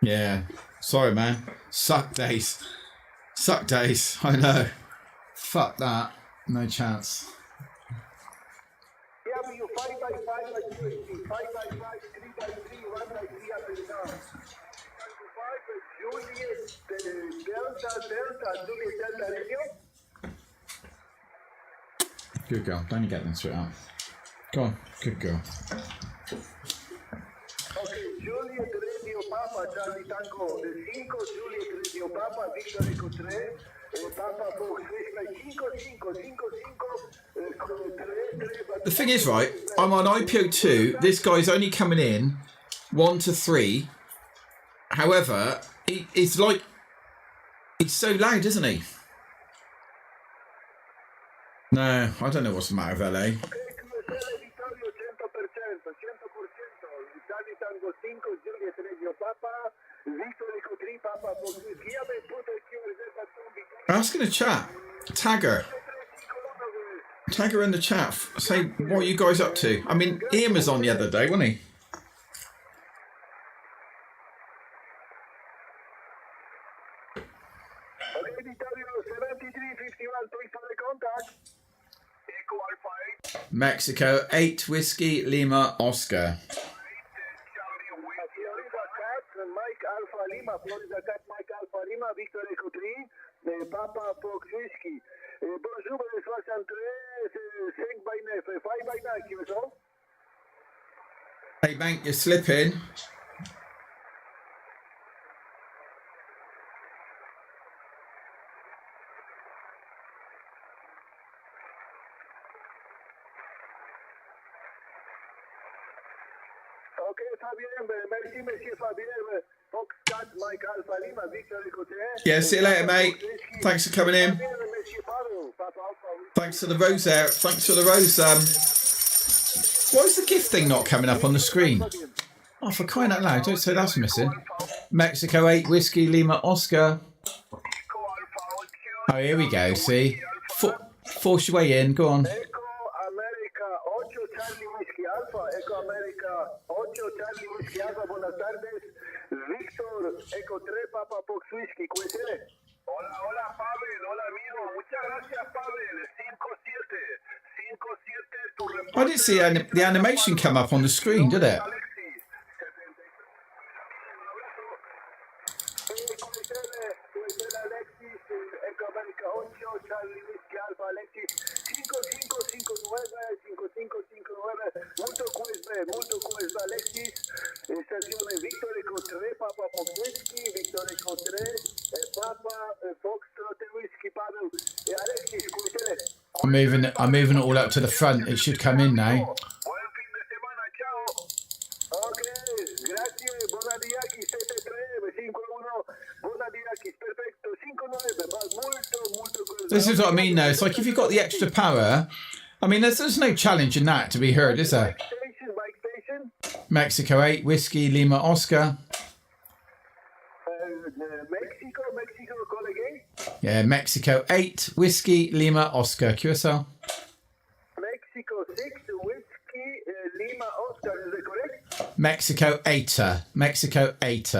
Yeah. Sorry, man. Suck days. Suck days. I know. Fuck that. No chance. Good girl. Don't you get them straight out. Go on. Good girl. Okay, Juliet Radio Papa, Charlie Tango 5, Juliet Radio Papa, Victor Eco 3, Papa Fox Whiskey 5, The thing is, right, I'm on IPO 2. This guy's only coming in 1 to 3. However, he's so loud, isn't he? No, I don't know what's the matter with LA. Ask in the chat. Tag her in the chat. Say, what are you guys up to? I mean, Ian was on the other day, wasn't he? Mexico, 8 Whiskey Lima Oscar. Mike Alpha Lima, Florida Cat, Mike Alpha Lima, Victor Eco 3, Papa Fox Whiskey. Bonjour, 63, 5 by 9, 5 by 9, QSO. Hey, mate, you're slipping. Yeah, see you later, mate. Thanks for coming in. Thanks for the rose there. Thanks for the rose. Why is the gift thing not coming up on the screen? Oh, for crying out loud, don't say that's missing. Mexico 8 Whiskey Lima Oscar. Oh, here we go, see? Force your way in, go on. Whiskey Alpha, buenas tardes. Víctor, Eco 3, Papa Fox Whiskey, QSL. Hola, hola, Pavel, hola, amigo. Muchas gracias, Pavel. 5-7, tu reporte. I didn't see the animation come up on the screen, did it? Alexis, Eco América 8, Charlie Whiskey Alpha, Alexis 5559, molto QSB, Alexis, stazione Victor Eco 3, Papa Fox Whiskey, Victor Eco 3, Papa Fox Whiskey, Pavel, Alexis, QSL. I'm moving it all up to the front. It should come in now. Buen fin de semana, ciao. Ok, grazie, Bonadiakis 73, 5-1, Bonadiakis, perfetto, 5-9, ma molto QSB. This is what I mean, though. It's like if you've got the extra power. I mean, there's no challenge in that to be heard, is there? Mike Station. Mexico 8, Whiskey Lima Oscar. Mexico, call again. Yeah, Mexico 8, Whiskey Lima Oscar. QSL. Mexico 6, Whiskey Lima Oscar, is that correct? Mexico 8. Mexico 8.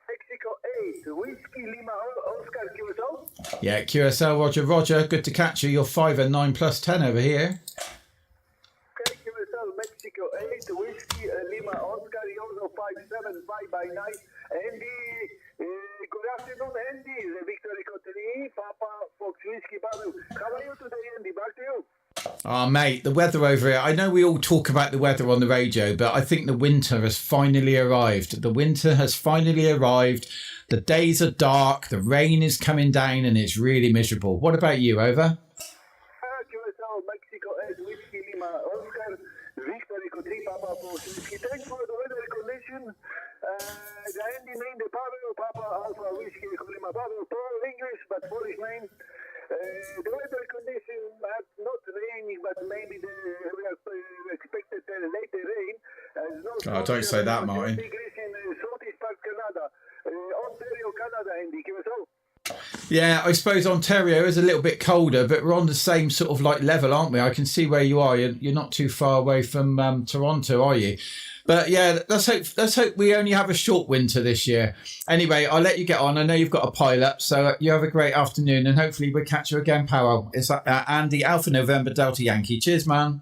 Mexico 8, Whiskey Lima Oscar, QSL. Yeah, QSL, Roger, Roger. Good to catch you. You're 5 and 9 plus 10 over here. Okay, QSL, Mexico 8, Whiskey Lima Oscar, Yozo 5-7, 5-9. Andy, good afternoon, Andy. Victor Eco 3, Papa Fox Whiskey, Babu. How are you today, Andy? Back to you. Oh, mate, the weather over here. I know we all talk about the weather on the radio, but I think the winter has finally arrived. The winter has finally arrived. The days are dark, the rain is coming down, and it's really miserable. What about you, over? QSL, Mexico 8, Whiskey Lima Oscar, Victor Eco 3, Papa Fox Whiskey. Thanks for the weather condition. The Andy name, the Papa Alpha Whiskey Eco Lima Pablo, Paul English, but Polish name. The weather condition, not raining, but maybe we are expected later rain. Oh, don't say that, Martin. Degrees in Southeast Park, Canada. Ontario, Canada, Andy, QSL. Yeah, I suppose Ontario is a little bit colder, but we're on the same sort of like level, aren't we? I can see where you are. You're not too far away from Toronto, are you? But yeah, let's hope we only have a short winter this year. Anyway, I'll let you get on. I know you've got a pile up, so you have a great afternoon, and hopefully we'll catch you again, Powell. It's Andy, Alpha November Delta Yankee. Cheers, man.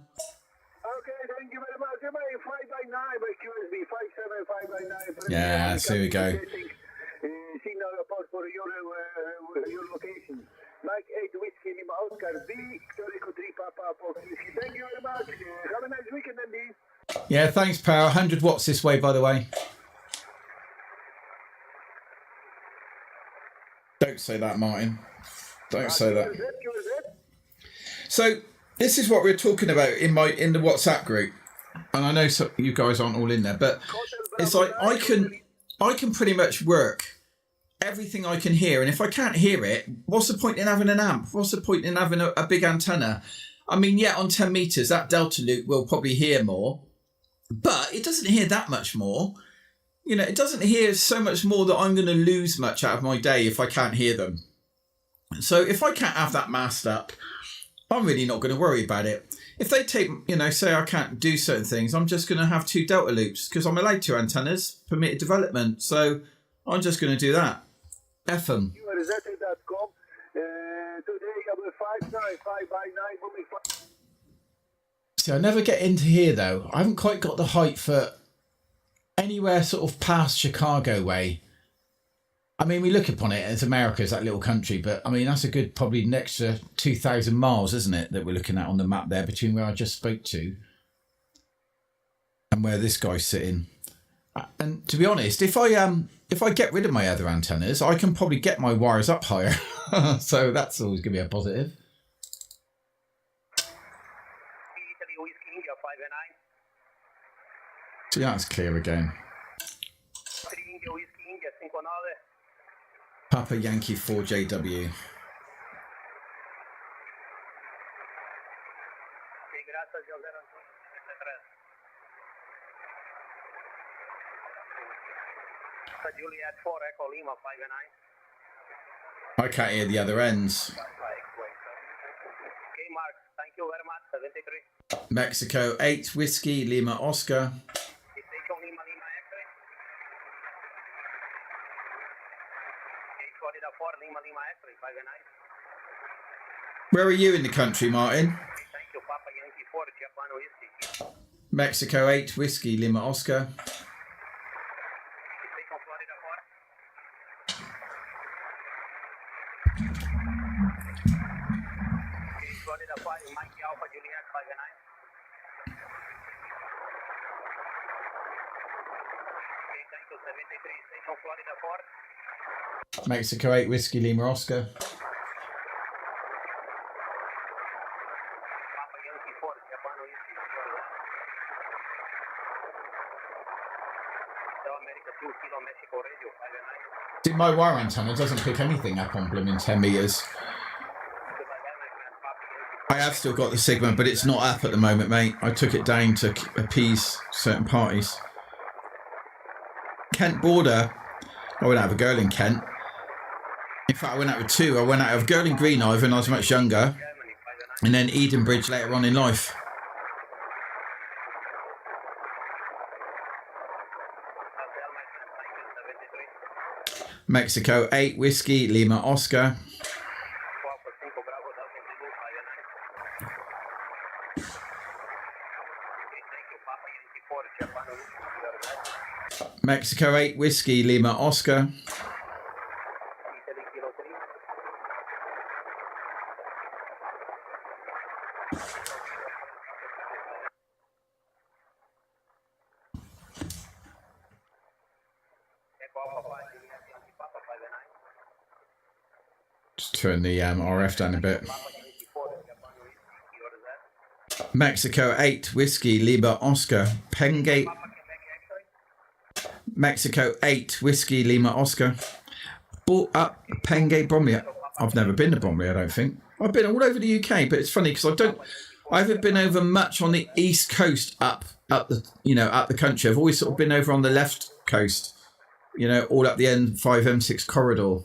Okay, thank you very much. 5-9 by QSB, 5-7, 5-9. Yeah, so here we go. Signal report for your location. Mike 8, Whiskey Lima Oscar, Victor Eco 3, Papa Fox Whiskey. Thank you very much. Have a nice weekend, Andy. Yeah, thanks, Power. 100 watts this way, by the way. Don't say that, Martin. Don't say that. So this is what we're talking about in the WhatsApp group, and I know you guys aren't all in there, but it's like I can pretty much work everything I can hear, and if I can't hear it, what's the point in having an amp? What's the point in having a big antenna? I mean, yeah, on 10 meters, that delta loop will probably hear more, but it doesn't hear that much more. You know, it doesn't hear so much more that I'm going to lose much out of my day if I can't hear them. So if I can't have that masked up, I'm really not going to worry about it. If they take, say I can't do certain things, I'm just going to have 2 delta loops because I'm allowed 2 antennas, permitted development. So I'm just going to do that. F them. URZ.com. Today I will 5-9, 5-9, See, I never get into here though. I haven't quite got the height for anywhere sort of past Chicago way. I mean, we look upon it as America as that little country, but I mean, that's a good probably an extra 2,000 miles, isn't it, that we're looking at on the map there between where I just spoke to and where this guy's sitting. And to be honest, if I get rid of my other antennas, I can probably get my wires up higher. So that's always going to be a positive. So yeah, that's clear again. Papa Yankee 4JW. Juliet 4 Echo Lima 5-9. I can't hear the other ends. Okay, Mark, thank you very much. 73. Mexico 8 Whiskey Lima Oscar. Where are you in the country, Martin? Mexico 8 Whiskey Lima Oscar. Mexico 8 Whiskey Lima Oscar. See, my wire antenna doesn't pick anything up on blooming 10 meters. I have still got the Sigma, but it's not up at the moment, mate. I took it down to appease certain parties. Kent border. I went out with a girl in Kent. In fact, I went out with two. I went out with a girl in Greenhive when I was much younger, and then Edenbridge later on in life. Mexico 8 Whiskey Lima Oscar. Mexico 8 Whiskey Lima Oscar. Just turn the RF down a bit. Mexico 8 Whiskey Lima Oscar. Pengate. Mexico 8 Whiskey Lima Oscar. Bought up Pengate Bromley. I've never been to Bromley, I don't think. I've been all over the UK, but it's funny because I haven't been over much on the east coast up the country. I've always sort of been over on the left coast, all up the M5 M6 corridor.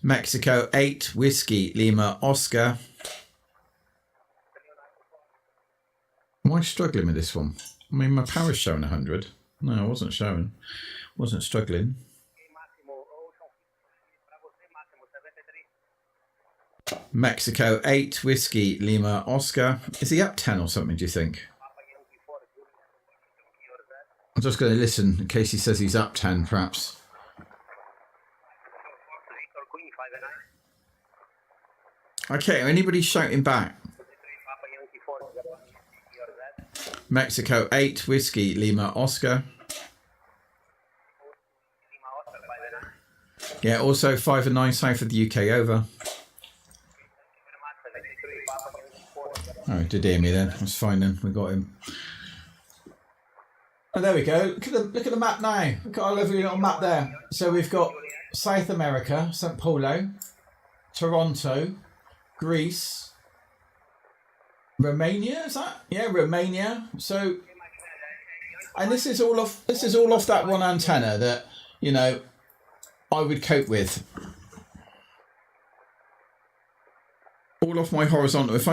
Mexico 8 Whiskey Lima Oscar. Am I struggling with this one? I mean, my power's showing 100. No, I wasn't showing. Wasn't struggling. Mexico 8 Whiskey Lima Oscar. Is he up 10 or something, do you think? I'm just going to listen in case he says he's up 10, perhaps. Okay, anybody shouting back? Mexico 8 Whiskey Lima Oscar. Yeah, also 5 and 9 south of the UK, over. Oh, he did hear me then. That's fine then. We got him. Oh, there we go. Look at the map now. Look at our lovely little map there. So we've got South America, St. Paulo, Toronto, Greece, Romania, is that? Yeah, Romania. So, and this is all off that one antenna that, I would cope with. All off my horizontal. If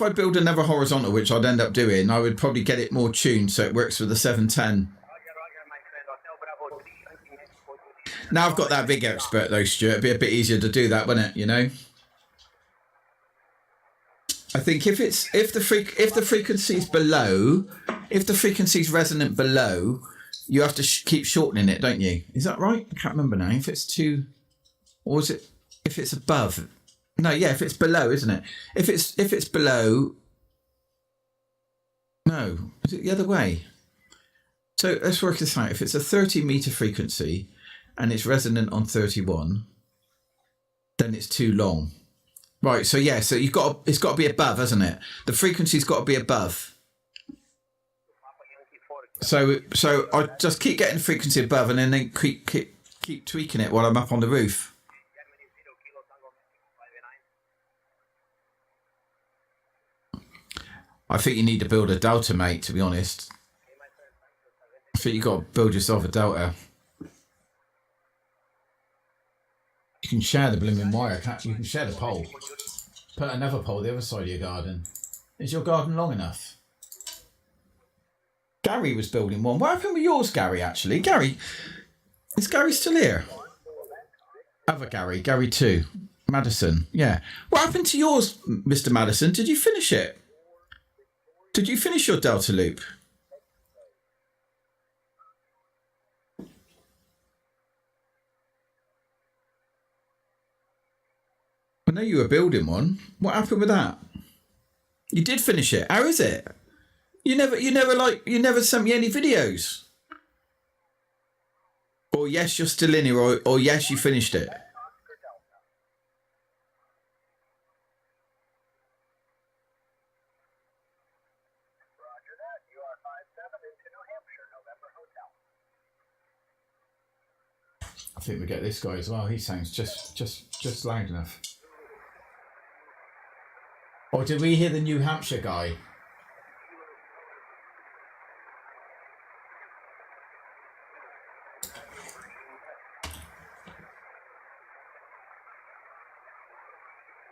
I build another horizontal, which I'd end up doing, I would probably get it more tuned so it works with the 710. Now I've got that big expert though, Stuart. It'd be a bit easier to do that, wouldn't it? I think if the frequency's below, if the frequency's resonant below, you have to keep shortening it, don't you? Is that right? I can't remember now. If it's too, or is it if it's above? No, yeah, if it's below, isn't it? If it's below, no, is it the other way? So let's work this out. If it's a 30 meter frequency and it's resonant on 31, then it's too long. Right, so yeah, so it's got to be above, hasn't it? The frequency's got to be above. So I just keep getting the frequency above and then keep tweaking it while I'm up on the roof. I think you need to build a delta, mate, to be honest. I think you've got to build yourself a delta. can share the blooming wire, can't you? You can share the pole. Put another pole the other side of your garden. Is your garden long enough? Gary was building one. What happened with yours, Gary, actually? Gary, is Gary still here? Other Gary, Gary 2. Madison, yeah. What happened to yours, Mr. Madison? Did you finish it? Did you finish your Delta loop? I know you were building one. What happened with that? You did finish it. How is it? You never sent me any videos. Or yes, you're still in here, or yes, you finished it. I think we get this guy as well. He sounds just loud enough. Or did we hear the New Hampshire guy?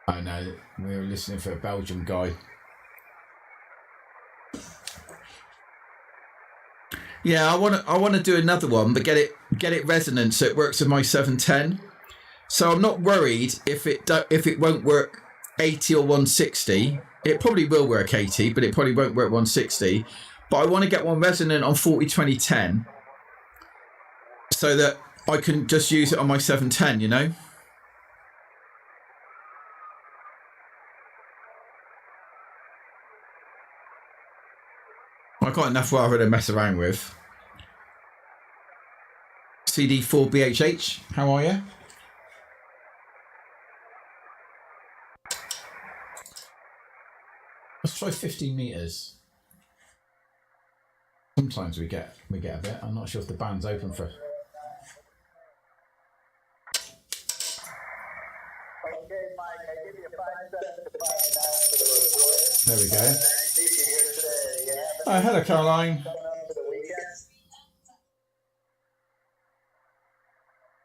I know, we were listening for a Belgian guy. Yeah, I want to do another one, but get it resonant so it works with my 710. So I'm not worried if it won't work 80 or 160. It probably will work 80, but it probably won't work 160. But I want to get one resonant on 40-20-10 so that I can just use it on my 710, you know? I got enough rather to mess around with. CD4BHH, how are you? Let's try 15 meters. Sometimes we get a bit. I'm not sure if the band's open for. Okay, Mike, I give you 5 seconds to 5 9 for the report. There we go. Yeah, Hello, Caroline.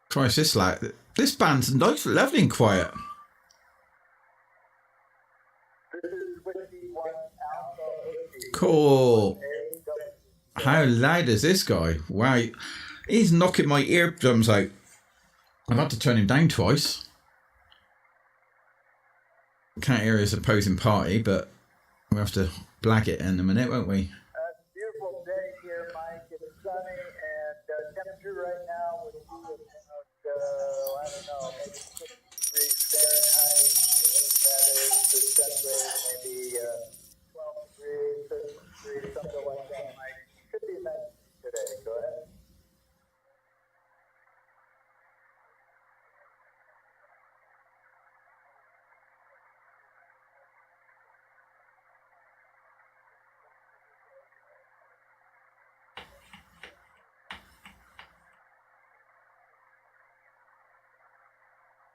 Christ, this band's nice, lovely and quiet. Cool. How loud is this guy? Wow, he's knocking my eardrums out. I've had to turn him down twice. Can't hear his opposing party, but we'll have to blag it in a minute, won't we? Beautiful day here, Mike. It's sunny, and temperature right now would be about, I don't know, maybe 6 degrees Fahrenheit. That is the centigrade, maybe 12 degrees, 13 degrees, something like that, Mike. Could be nice today. Go ahead.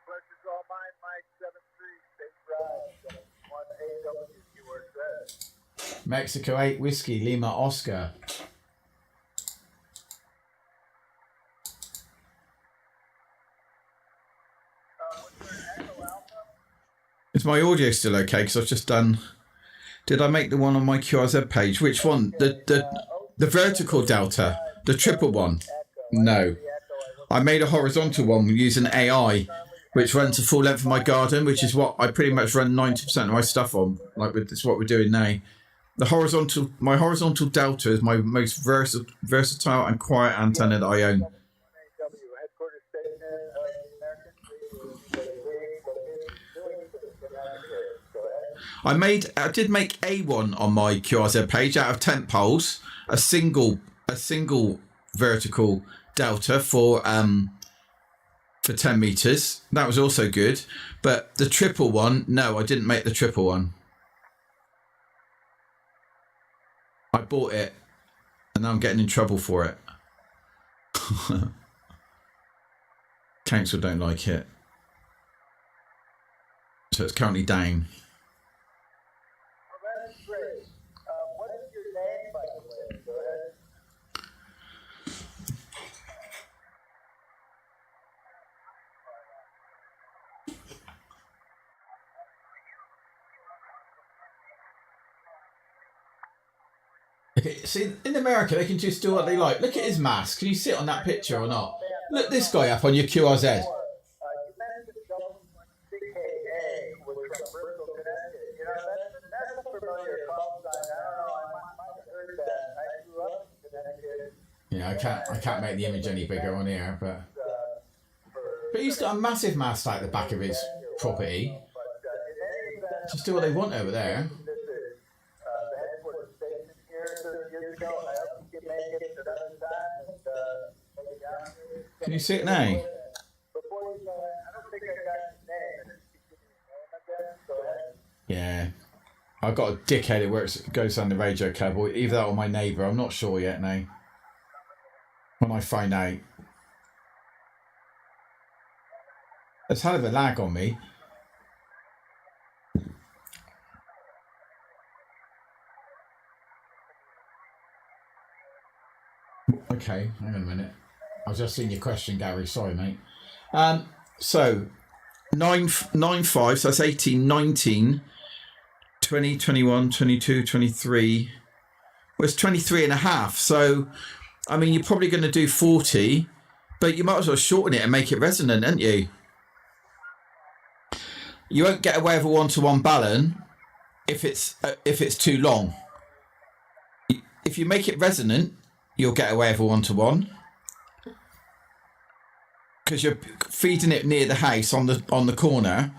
Pleasure's all mine, Mike. 7-3, State Drive, 1AW, USA. Mexico 8 Whiskey Lima Oscar. Is my audio still okay? Because I've just done. Did I make the one on my QRZ page? Which one? The vertical delta, the triple one. No, I made a horizontal one using AI, which runs the full length of my garden, which is what I pretty much run 90% of my stuff on. Like it's what we're doing now. My horizontal delta is my most versatile and quiet antenna that I own. I did make A1 on my QRZ page out of tent poles, a single vertical delta for 10 meters. That was also good, but the triple one, no, I didn't make the triple one. I bought it and now I'm getting in trouble for it. Council don't like it, so it's currently down. Okay, see, in America, they can just do what they like. Look at his mask. Can you sit on that picture or not? Look this guy up on your QRZ. You mentioned WCKA, which from Bristol, Connecticut. You know, that's a familiar call sign. I don't know. I might have heard that. I grew up in Connecticut. Yeah, I can't make the image any bigger on here, but he's got a massive mast out the back of his property. Just do what they want over there. Can you see it now? Yeah. I've got a dickhead that goes on the radio club, or either that or my neighbour. I'm not sure yet now. When I find out. There's a hell of a lag on me. Okay, hang on a minute. I was just seeing your question, Gary. Sorry, mate. So, 9.5, so that's 18, 19, 20, 21, 22, 23. Well, it's 23 and a half. So, I mean, you're probably going to do 40, but you might as well shorten it and make it resonant, aren't you? You won't get away with a one-to-one balun if it's too long. If you make it resonant, you'll get away with a one-to-one because you're feeding it near the house on the corner.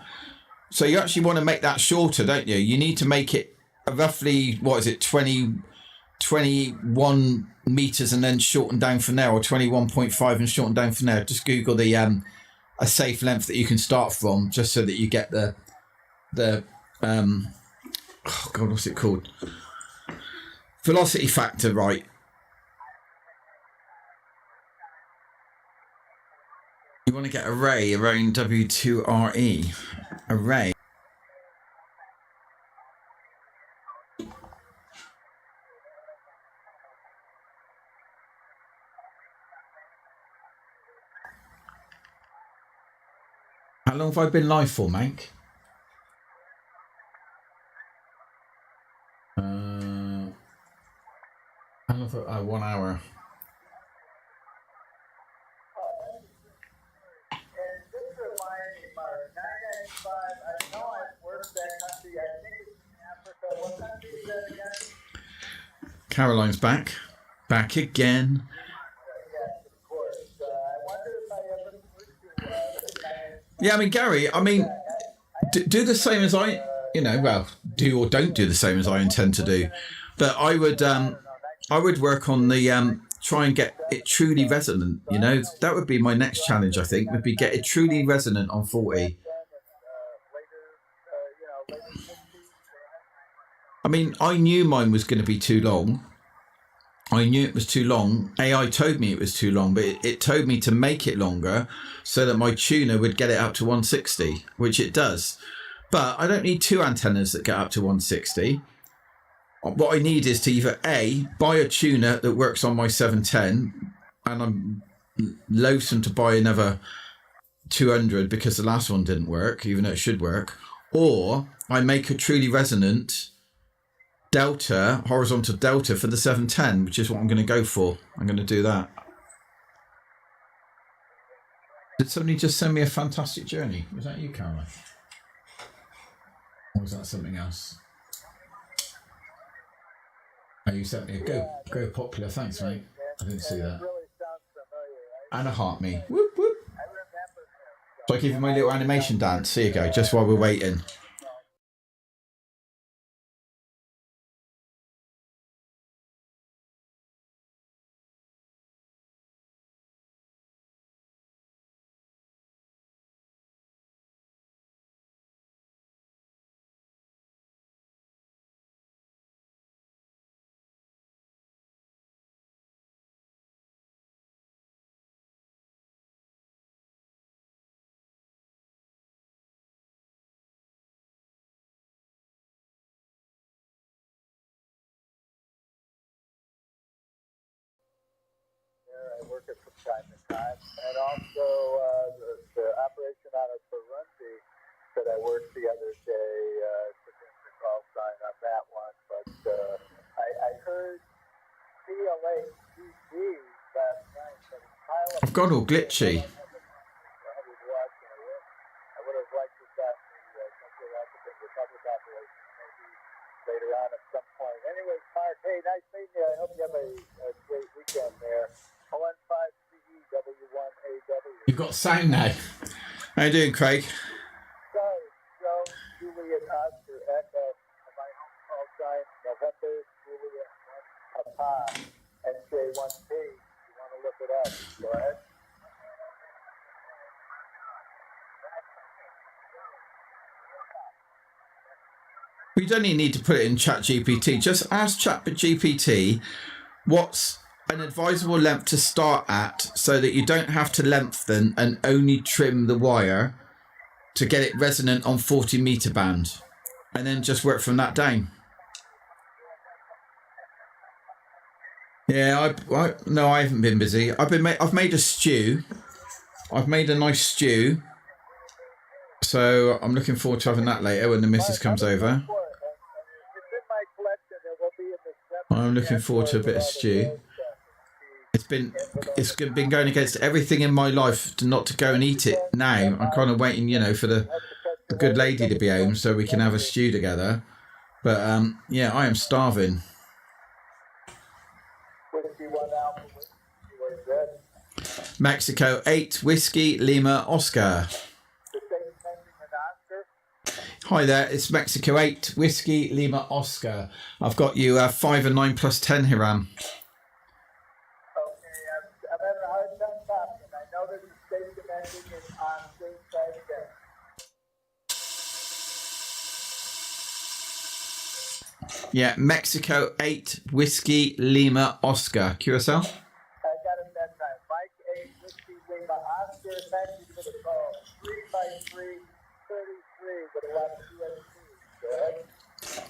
So you actually want to make that shorter, don't you? You need to make it roughly, what is it, 21 meters and then shorten down from there, or 21.5 and shorten down from there. Just Google the a safe length that you can start from, just so that you get the oh god, what's it called? Velocity factor right. You want to get array around W2RE. Array. How long have I been live for, Mank? How long for, 1 hour. Caroline's back. Back again. Yeah, I mean, Gary, I mean, do the same as I, well, do or don't do the same as I intend to do. But I would work on the, try and get it truly resonant, That would be my next challenge, I think, would be get it truly resonant on 40. I mean, I knew mine was going to be too long. I knew it was too long. AI told me it was too long, but it told me to make it longer so that my tuner would get it up to 160, which it does. But I don't need two antennas that get up to 160. What I need is to either A, buy a tuner that works on my 710, and I'm loathsome to buy another 200 because the last one didn't work, even though it should work, or I make a truly resonant delta, horizontal delta for the 710, which is what I'm going to go for. I'm going to do that. Did somebody just send me a fantastic journey? Was that you, Caroline? Or was that something else? Oh, you sent me a go popular. Thanks, mate. I didn't see that. And a heart me. Whoop, whoop. So I give you my little animation dance. Here you go, just while we're waiting. I work it from time to time, and also the operation out of Burundi that I worked the other day, took in the call sign on that one. But I heard last night, but it's pile I've gone all glitchy. I would watch, and I would have liked to have gotten the Central African Republic operation maybe later on at some point. Anyway, Mark, hey, nice meeting you. I hope you have a great weekend there. ON5CEW1AW. You've got sound now. How you doing, Craig? Sorry, Joe, Juliet, Oscar, Echo, my home call sign, November, Juliet, 1, Papa, NJ1P. You want to look it up, go ahead. We don't even need to put it in ChatGPT. Just ask ChatGPT what's an advisable length to start at so that you don't have to lengthen and only trim the wire to get it resonant on 40 meter band, and then just work from that down. Yeah, no, I haven't been busy. I've made a stew. I've made a nice stew, so I'm looking forward to having that later when the missus comes over. I'm looking forward to a bit of stew. It's been going against everything in my life not to go and eat it now. I'm kind of waiting, you know, for the good lady to be home so we can have a stew together. But yeah, I am starving. Mexico 8 Whiskey Lima Oscar. Hi there, it's Mexico 8 Whiskey Lima Oscar. I've got you 5 and 9 plus 10, Hiram. Yeah, Mexico 8 Whiskey Lima Oscar. QSL? I got it that time. Mike 8 Whiskey Lima Oscar. Thank you for the call. 3x3, 33 with a lot of USP. Go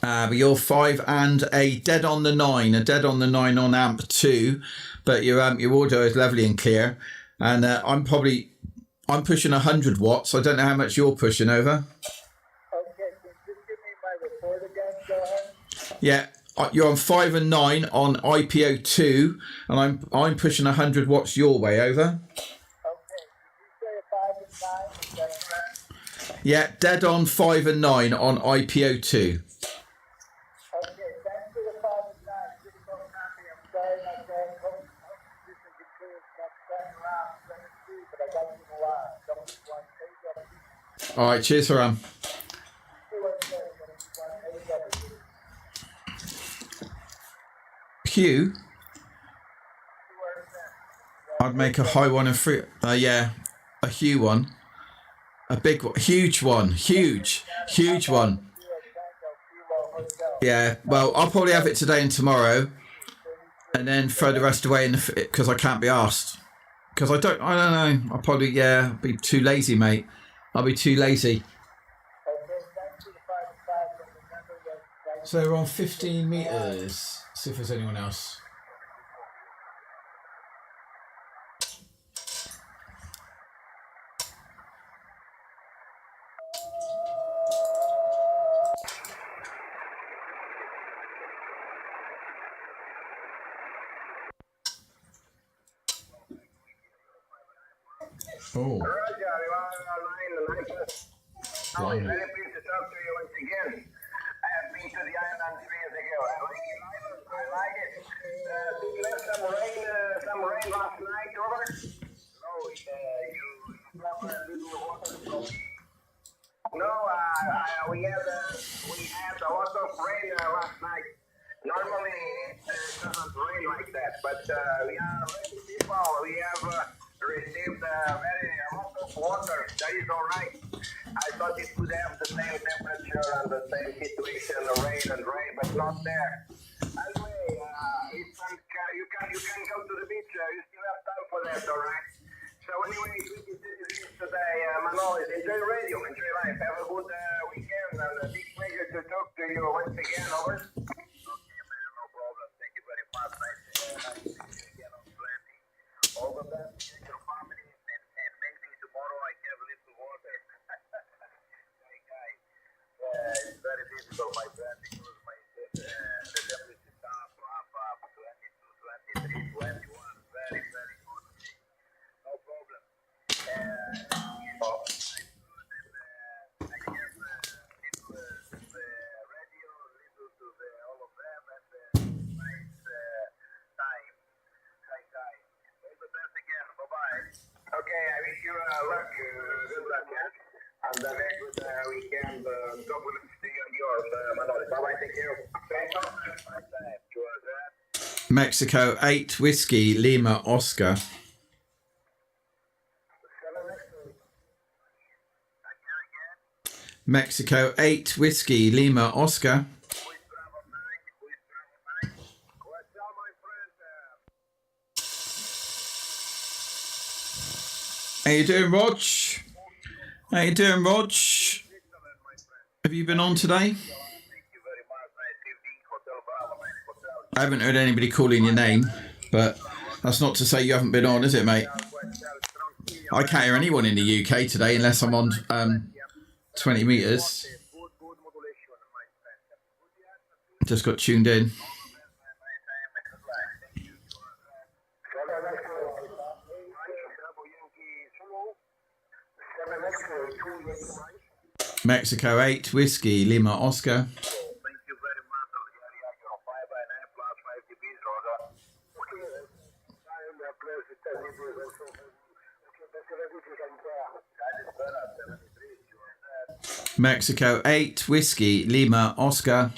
ahead. But you're 5 and a dead on the 9. A dead on the 9 on amp 2. But your audio is lovely and clear. And I'm pushing 100 watts. I don't know how much you're pushing over. Okay, can you just give me my report again? Go ahead. Yeah, you're on 5 and 9 on IPO2, and I'm pushing 100 watts your way, over. Okay, did you say a 5 and 9? Is that correct? Yeah, dead on 5 and 9 on IPO2. Okay, thanks for the 5 and 9. Just so happy. I'm sorry, my friend. Hope this is the clearest next time around. Let me see, but I got you a lot. W1AW. All right, cheers, Haram. Q. I'd make a high one and free. Yeah, a Hue one, a big one, huge one, huge one. Yeah, well, I'll probably have it today and tomorrow, and then throw the rest away because I can't be asked. Because I don't know. I'll probably be too lazy, mate. I'll be too lazy. So we're on 15 meters. See if there's anyone else. Oh. I'm very pleased to talk to you once again. I have been to the island 3 years ago. I like the island. I like it. Did you have some rain last night, over? No, you have a little water. No, we had a lot of rain last night. Normally it doesn't rain like that, but we are ready people. We have received a lot of water. That is all right. I thought it could have the same temperature and the same situation, rain, but not there. Anyway, you can go to the beach. You still have time for that, all right? So anyway, we did today. Manolis, enjoy radio, enjoy life. Have a good weekend, and a big pleasure to talk to you once again. Over. Okay, man, no problem. Thank you very much. Nice to see you again on Plenty. All the best to your family, and maybe tomorrow I have a little water. Hey guys, it's very difficult, my friend, because the temperature is up 22, 23. you luck. Good luck, yes. And have a good weekend. God willing to see you on yours, Manoli. Bye-bye. Thank you. Mexico 8 Whiskey Lima Oscar. Mexico 8 Whiskey Lima Oscar. How you doing, Rog? How you doing, Rog? Have you been on today? I haven't heard anybody calling your name, but that's not to say you haven't been on, is it, mate? I can't hear anyone in the UK today unless I'm on 20 metres. Just got tuned in. Mexico 8 Whiskey Lima Oscar. Mexico 8 Whiskey Lima Oscar.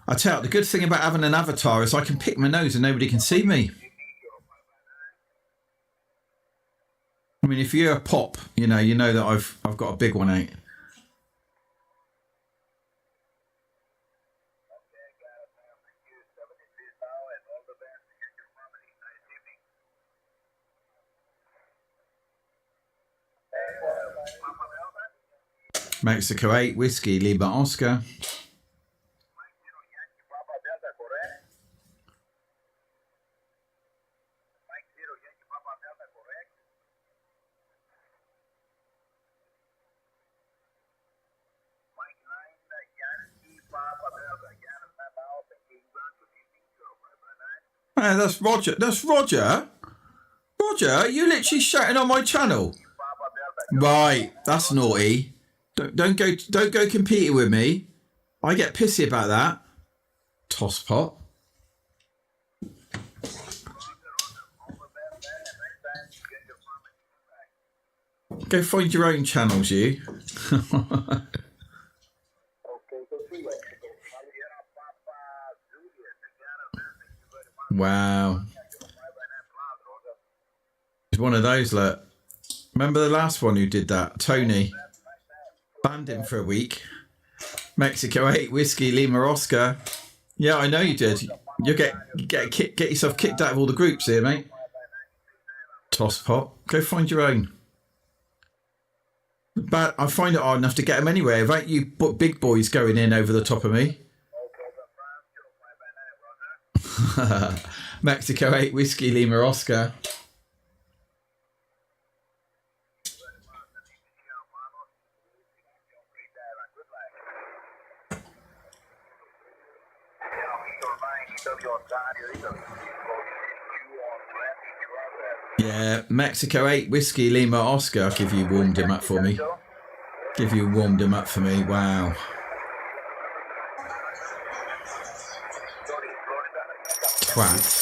I tell you, the good thing about having an avatar is I can pick my nose and nobody can see me. I mean, if you're a pop, you know that I've got a big one out. Mexico 8 Whiskey Lima Oscar. Hey, that's Roger. That's Roger. Roger, you literally shouting on my channel. Right, that's naughty. Don't go competing with me. I get pissy about that. Tosspot. Go find your own channels, you. Wow. He's one of those, look. Remember the last one who did that? Tony. Banned him for a week. Mexico 8 Whiskey Lima Oscar. Yeah, I know you did. You get yourself kicked out of all the groups here, mate. Tosspot. Go find your own. But I find it hard enough to get them anywhere. Without you big boys going in over the top of me. Mexico 8 Whiskey Lima Oscar. Yeah, Mexico 8 Whiskey Lima Oscar. I'll give you warmed him up for me. Give you warmed him up for me. Wow. Twat.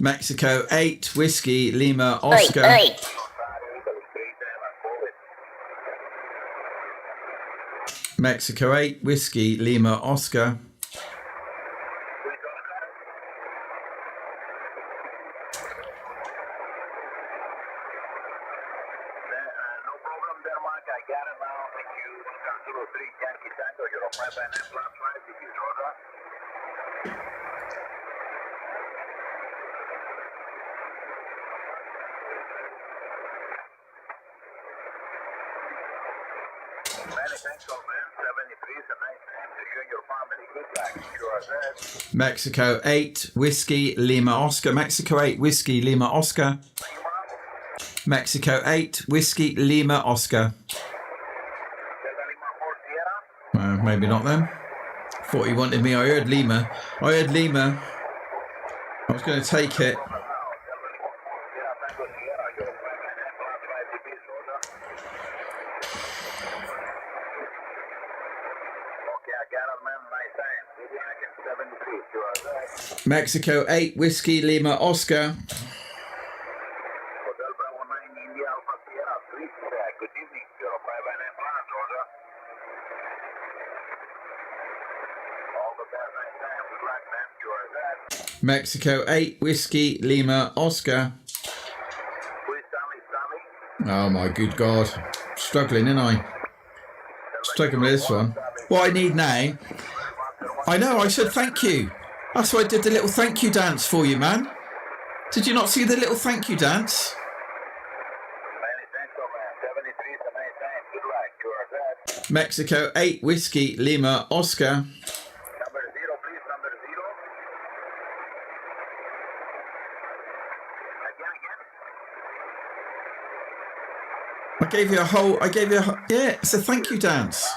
Mexico 8 Whiskey Lima Oscar. Oi, oi. Mexico 8 Whiskey Lima Oscar. Mexico 8 Whiskey Lima Oscar. Mexico 8 Whiskey Lima Oscar. Mexico 8 Whiskey Lima Oscar. Maybe not then. Thought he wanted me. I heard Lima. I heard Lima. I was going to take it. Mexico 8 Whiskey Lima Oscar. Mexico 8 Whiskey Lima Oscar. Oh my good God. Struggling, ain't I? Struggling with this one. What I need now, I know, I said thank you. That's why I did the little thank you dance for you, man. Did you not see the little thank you dance? Mexico 8 Whiskey Lima Oscar. I gave you a whole, yeah, it's a thank you dance.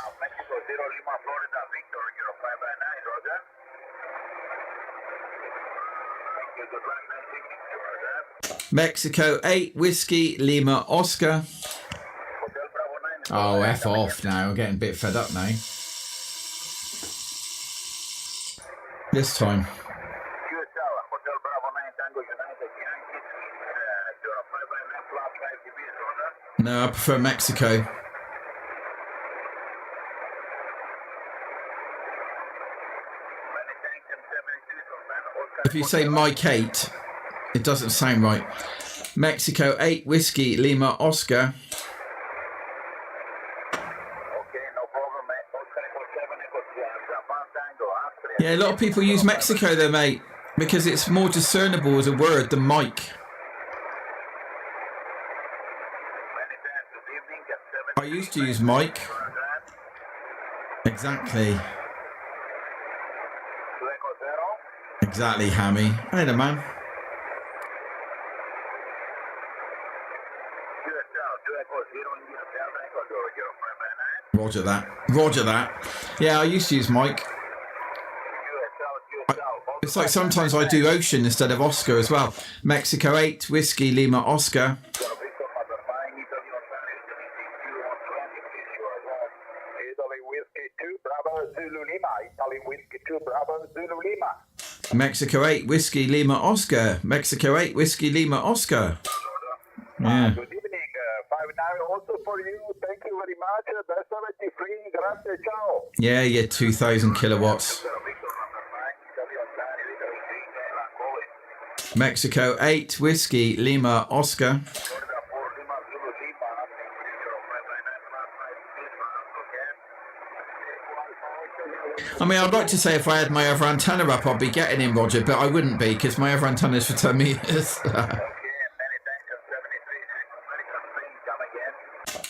Mexico 8 Whiskey Lima Oscar. Oh, F off now. I'm getting a bit fed up now. This time. No, I prefer Mexico. If you say Mike 8, it doesn't sound right. Mexico 8 Whiskey Lima Oscar. Yeah, a lot of people use Mexico though, mate, because it's more discernible as a word than Mike. I used to use Mike. Exactly. Exactly, Hammy. Hey there, man. Roger that. Roger that. Yeah, I used to use Mike. It's like sometimes I do Ocean instead of Oscar as well. Mexico 8 Whiskey Lima Oscar. Mexico 8 Whiskey Lima Oscar. Mexico 8 Whiskey Lima Oscar. Yeah. Good evening. 5-9 also for you. Thank you very much. Best 73. Gracias. Ciao. Yeah, yeah, 2,000 kilowatts. Mexico 8 Whiskey Lima Oscar. I mean, I'd like to say if I had my other antenna up, I'd be getting him, Roger, but I wouldn't be because my other antenna is for 10 meters.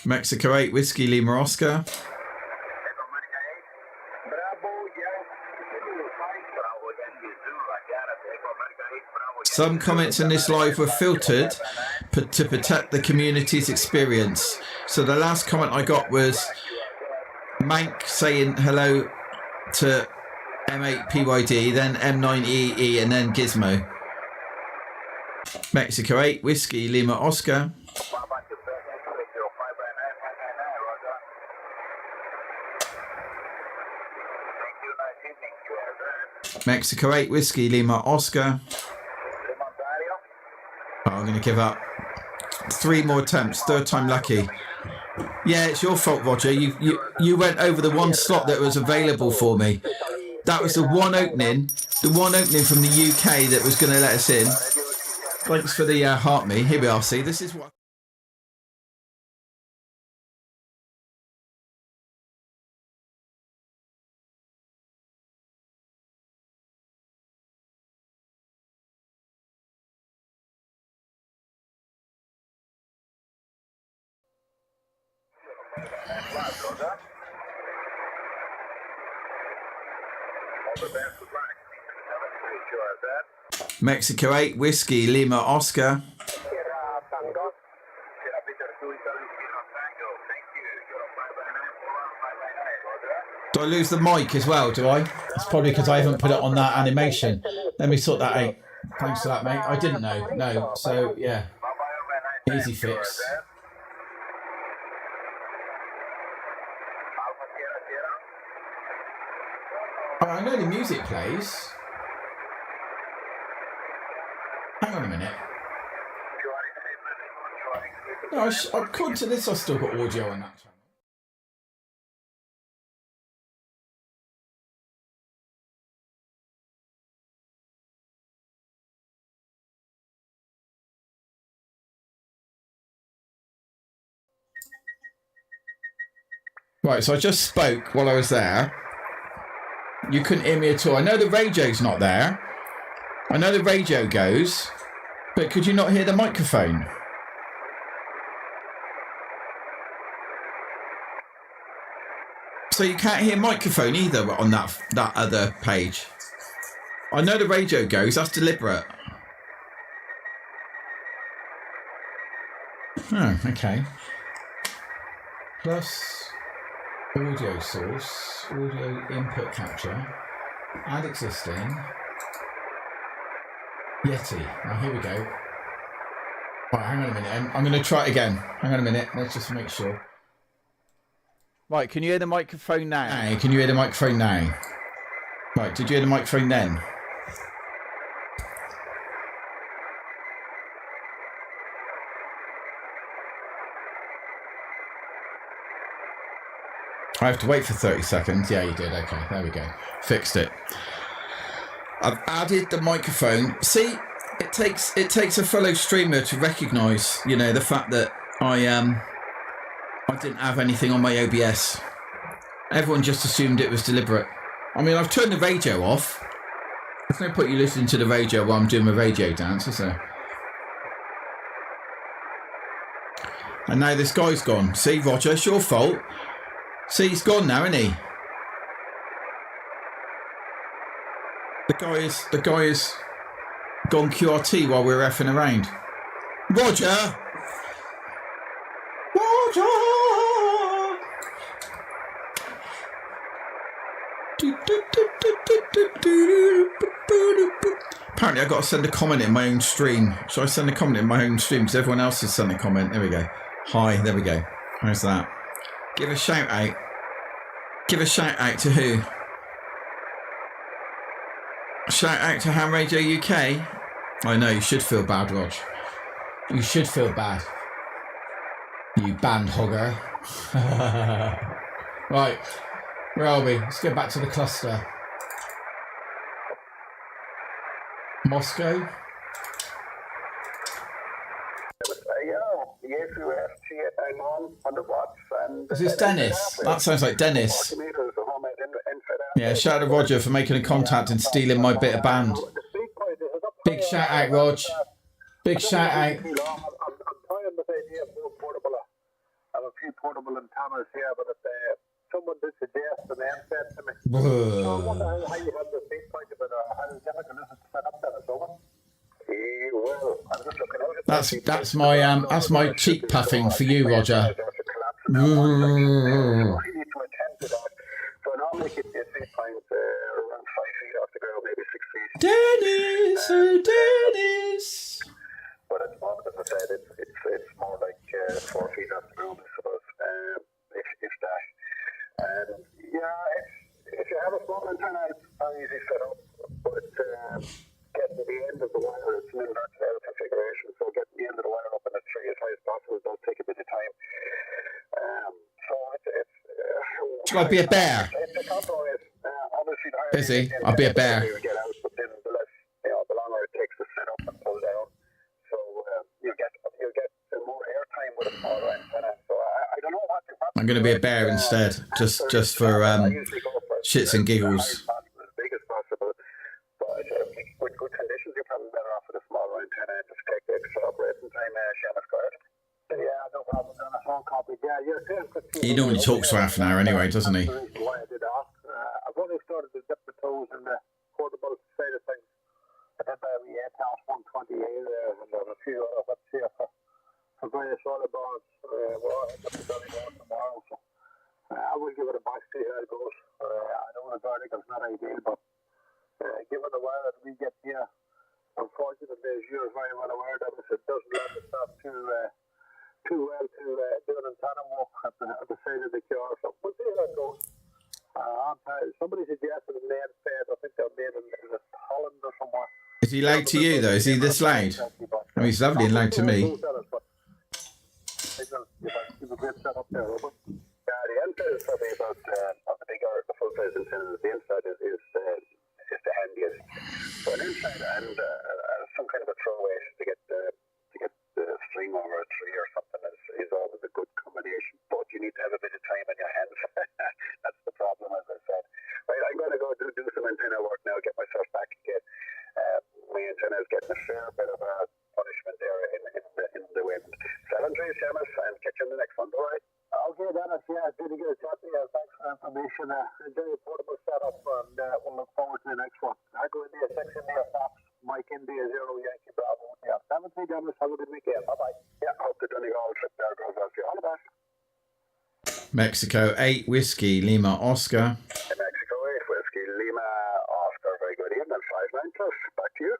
Mexico 8 Whiskey Lima Oscar. Some comments in this live were filtered to protect the community's experience. So the last comment I got was Mank saying hello to M8PYD, then M9EE, and then Gizmo. Mexico 8 Whiskey Lima Oscar. Mexico 8 Whiskey Lima Oscar. Oh, I'm going to give up. 3 more attempts, third time lucky. Yeah, it's your fault, Roger. You went over the one slot that was available for me. That was the one opening from the UK that was going to let us in. Thanks for the heart me. Here we are. See, this is what. the best of luck. Appreciate you, that. Mexico 8, Whiskey, Lima, Oscar. Sierra Tango. Sierra Peter 2, Italy, Sierra Tango. Thank you. You're 599, 599, Roger. Do I lose the mic as well, do I? It's probably because I haven't put it on that animation. Let me sort that out. Thanks for that, mate. I didn't know. No. So, yeah. Easy fix. Oh, I know the music plays. Hang on a minute. No, according to this, I've still got audio on that channel. Right, so I just spoke while I was there. You couldn't hear me at all. I know the radio's not there. I know the radio goes, but could you not hear the microphone? So you can't hear microphone either on that other page. I know the radio goes. That's deliberate. Oh, okay. Plus audio source, audio input capture, add existing. Yeti. Now here we go. Right, hang on a minute. I'm going to try it again. Hang on a minute. Let's just make sure. Right, can you hear the microphone now? Hey, can you hear the microphone now? Right, did you hear the microphone then? I have to wait for 30 seconds. Yeah, you did. Okay, there we go. Fixed it. I've added the microphone. See, it takes a fellow streamer to recognise, you know, the fact that I didn't have anything on my OBS. Everyone just assumed it was deliberate. I mean, I've turned the radio off. There's no point you listening to the radio while I'm doing my radio dance, is there? And now this guy's gone. See, Roger, it's your fault. See, he's gone now, isn't he? The guy is gone QRT while we're effing around. Roger! Apparently I've got to send a comment in my own stream. Shall I send a comment in my own stream? Because everyone else has sent a comment. There we go. Hi, there we go. How's that? Give a shout out. Give a shout out to who? Shout out to Ham Radio UK. I know, you should feel bad, Rog. You should feel bad. You band hogger. Right, where are we? Let's go back to the cluster. Moscow. Is this Dennis? That sounds like Dennis. Yeah, shout out to Roger for making a contact and stealing my bit of band. Big shout out, Rog. Big shout out. I'm toying with the idea of more portable. I have a few portable antennas here, but if someone did suggest and then said to me, I wonder how you have the speed point, but how difficult is it to set up that as well? Well, I'm just looking at it. That's my cheek puffing for you, Roger. We need to attend to that. So normally keep the speed point around 5 feet off the ground, maybe 6 feet. Dennis, oh Dennis. But it's not, as I said, it's more like 4 feet off the ground, I suppose, if that. And yeah, if you have a small antenna, it's not easy set up, but getting to the end of the wire, it's an inverted configuration, so getting the end of the wire up in a tree as high as possible does take a bit of time. So it's Shall I be a bear? It's a compromise. Obviously, the higher Busy. I'll be a bear. you get out, but then the less, the longer it takes to set up and pull down. So you get more airtime with a smaller antenna. So I don't know what I'm going to be a bear instead, just for shits and giggles. As big as possible. But with good conditions, you're probably better off with a smaller antenna and just take the extra operating time, Seamus Squared. Yeah, no problem. On a phone copy. Yeah, He normally talks for half an hour anyway, doesn't he? Why I did ask. I've run I started to dip my toes in the portable side of things. I did the ATAS 128 there, and there was a few other bits here for various other boards. We're all heading up to Donegal tomorrow, so I will give it a back, see how it goes. I know the vertical's not ideal, but given the weather that we get here, unfortunately, as you're very well aware, that it doesn't lend itself too well to doing antenna walk at the side of the car. So we'll see how it goes. Somebody suggested a name fed. I think they're made in Holland or somewhere. Is he loud to you though? Is he this loud? I mean, he's lovely and loud to me. Keep a great setup there, Robert. Yeah, the inside is probably about the bigger, the full size antenna. The inside is the handiest. So an inside and some kind of a throwaway to get the string over a tree or something is always a good combination. But you need to have a bit of time in your hands. That's the problem, as I said. Right, I'm going to go do some antenna work now, get myself back again. My antenna is getting a fair bit of a punishment there in the wind. 7 trees, Seamus, and catch you in the next one, all right? Okay, Dennis, yeah, it's good to get a chat to you. Thanks for the information. Enjoy your portable setup, and we'll look forward to the next one. Echo India 6 India Fox, Mike India 0 Yankee Bravo. Yeah, 7 3, Dennis. Have a good weekend. Bye-bye. Yeah, hope the Donegal trip there goes well for you. All the best. Mexico 8 Whiskey Lima Oscar. Mexico 8 Whiskey Lima Oscar. Very good evening. 5-9 plus. Back to you.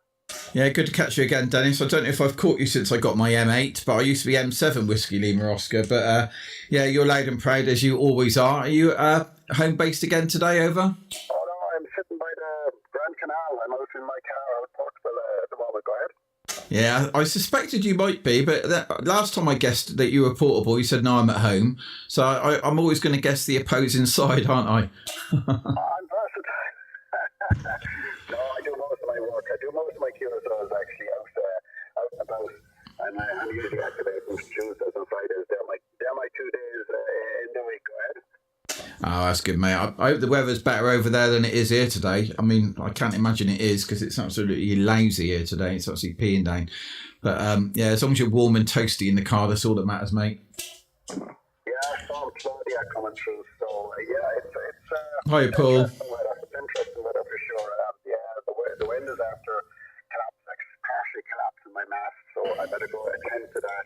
Yeah, good to catch you again, Dennis. I don't know if I've caught you since I got my M8, but I used to be M7 Whiskey Lima Oscar. But yeah, you're loud and proud as you always are. Are you home based again today? Over? Oh no, I'm sitting by the Grand Canal. I'm out in my car out Portugal at the moment. Go ahead. Yeah, I suspected you might be, but last time I guessed that you were portable, you said no, I'm at home. So I'm always going to guess the opposing side, aren't I? I'm versatile. No, I do most of my work. I do most of my QSOs actually out and about, and I'm usually activated on Tuesdays and Fridays. They're my 2 days in the week. Go ahead. Oh, that's good, mate. I hope the weather's better over there than it is here today. I mean, I can't imagine it is because it's absolutely lousy here today. It's actually peeing down. But yeah, as long as you're warm and toasty in the car, that's all that matters, mate. Yeah, storm Claudia coming through. So yeah, it's Hi, Paul. It's interesting weather for sure. Yeah, the wind is after partially collapsing my mast, so I better go attend to that.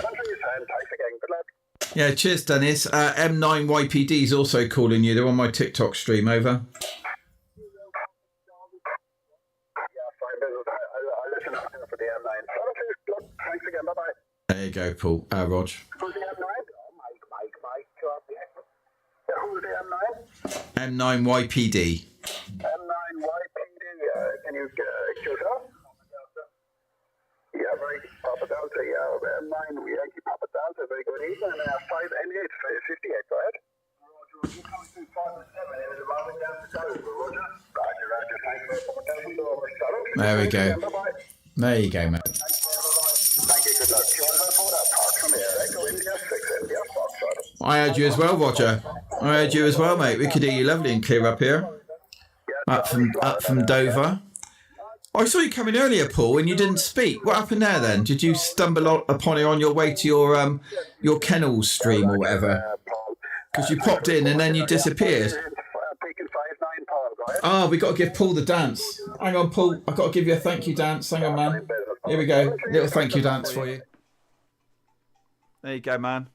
7 trees, and thanks again. Good luck. Yeah, cheers, Dennis. M9YPD is also calling you. They're on my TikTok stream. Over. Yeah, fine business. I'll listen up for the M9. 7 trees, look, thanks again. Bye-bye. There you go, Paul. Rog. Who's the M9? Oh, Mike. Who's the M9? M9YPD. M9YPD. Can you choose up? Yeah, right. Papa Delta, yeah. M9 Yankee Papa Delta, very good evening. 5 N8, 58, go ahead. Roger, you come through 5 and 7, it was a moment down to go, Roger. Roger, thanks for the over. There we go. Bye-bye. There you go, mate. Thank you, good luck. Do you want to report that park from here? Echo India 6 India Fox, I heard you as well, Roger. I heard you as well, mate. We could hear you lovely and clear up here. Up from Dover. I saw you coming earlier, Paul, and you didn't speak. What happened there then? Did you stumble upon it on your way to your kennels stream or whatever? Because you popped in and then you disappeared. Oh, we got to give Paul the dance. Hang on, Paul. I've got to give you a thank you dance. Hang on, man. Here we go. Little thank you dance for you. There you go, man.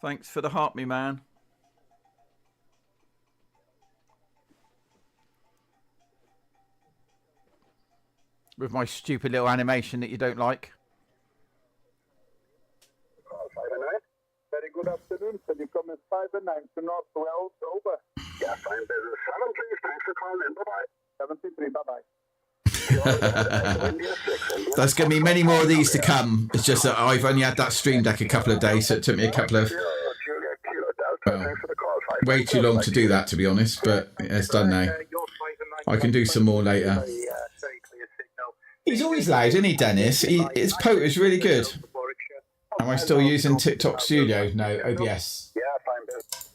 Thanks for the heart, me man. With my stupid little animation that you don't like. Very good afternoon. Can you come at 5 and 9 to North Wales? Over. Yeah, fine business. 7 trees. Thanks for calling in. Bye-bye. 73. Bye-bye. There's going to be many more of these to come. It's just that I've only had that stream deck a couple of days, so it took me a couple of... Well, way too long to do that, to be honest, but it's done now. I can do some more later. He's always loud, isn't he, Dennis? His poker's really good. Am I still using TikTok Studio? No, OBS. Yeah, fine business.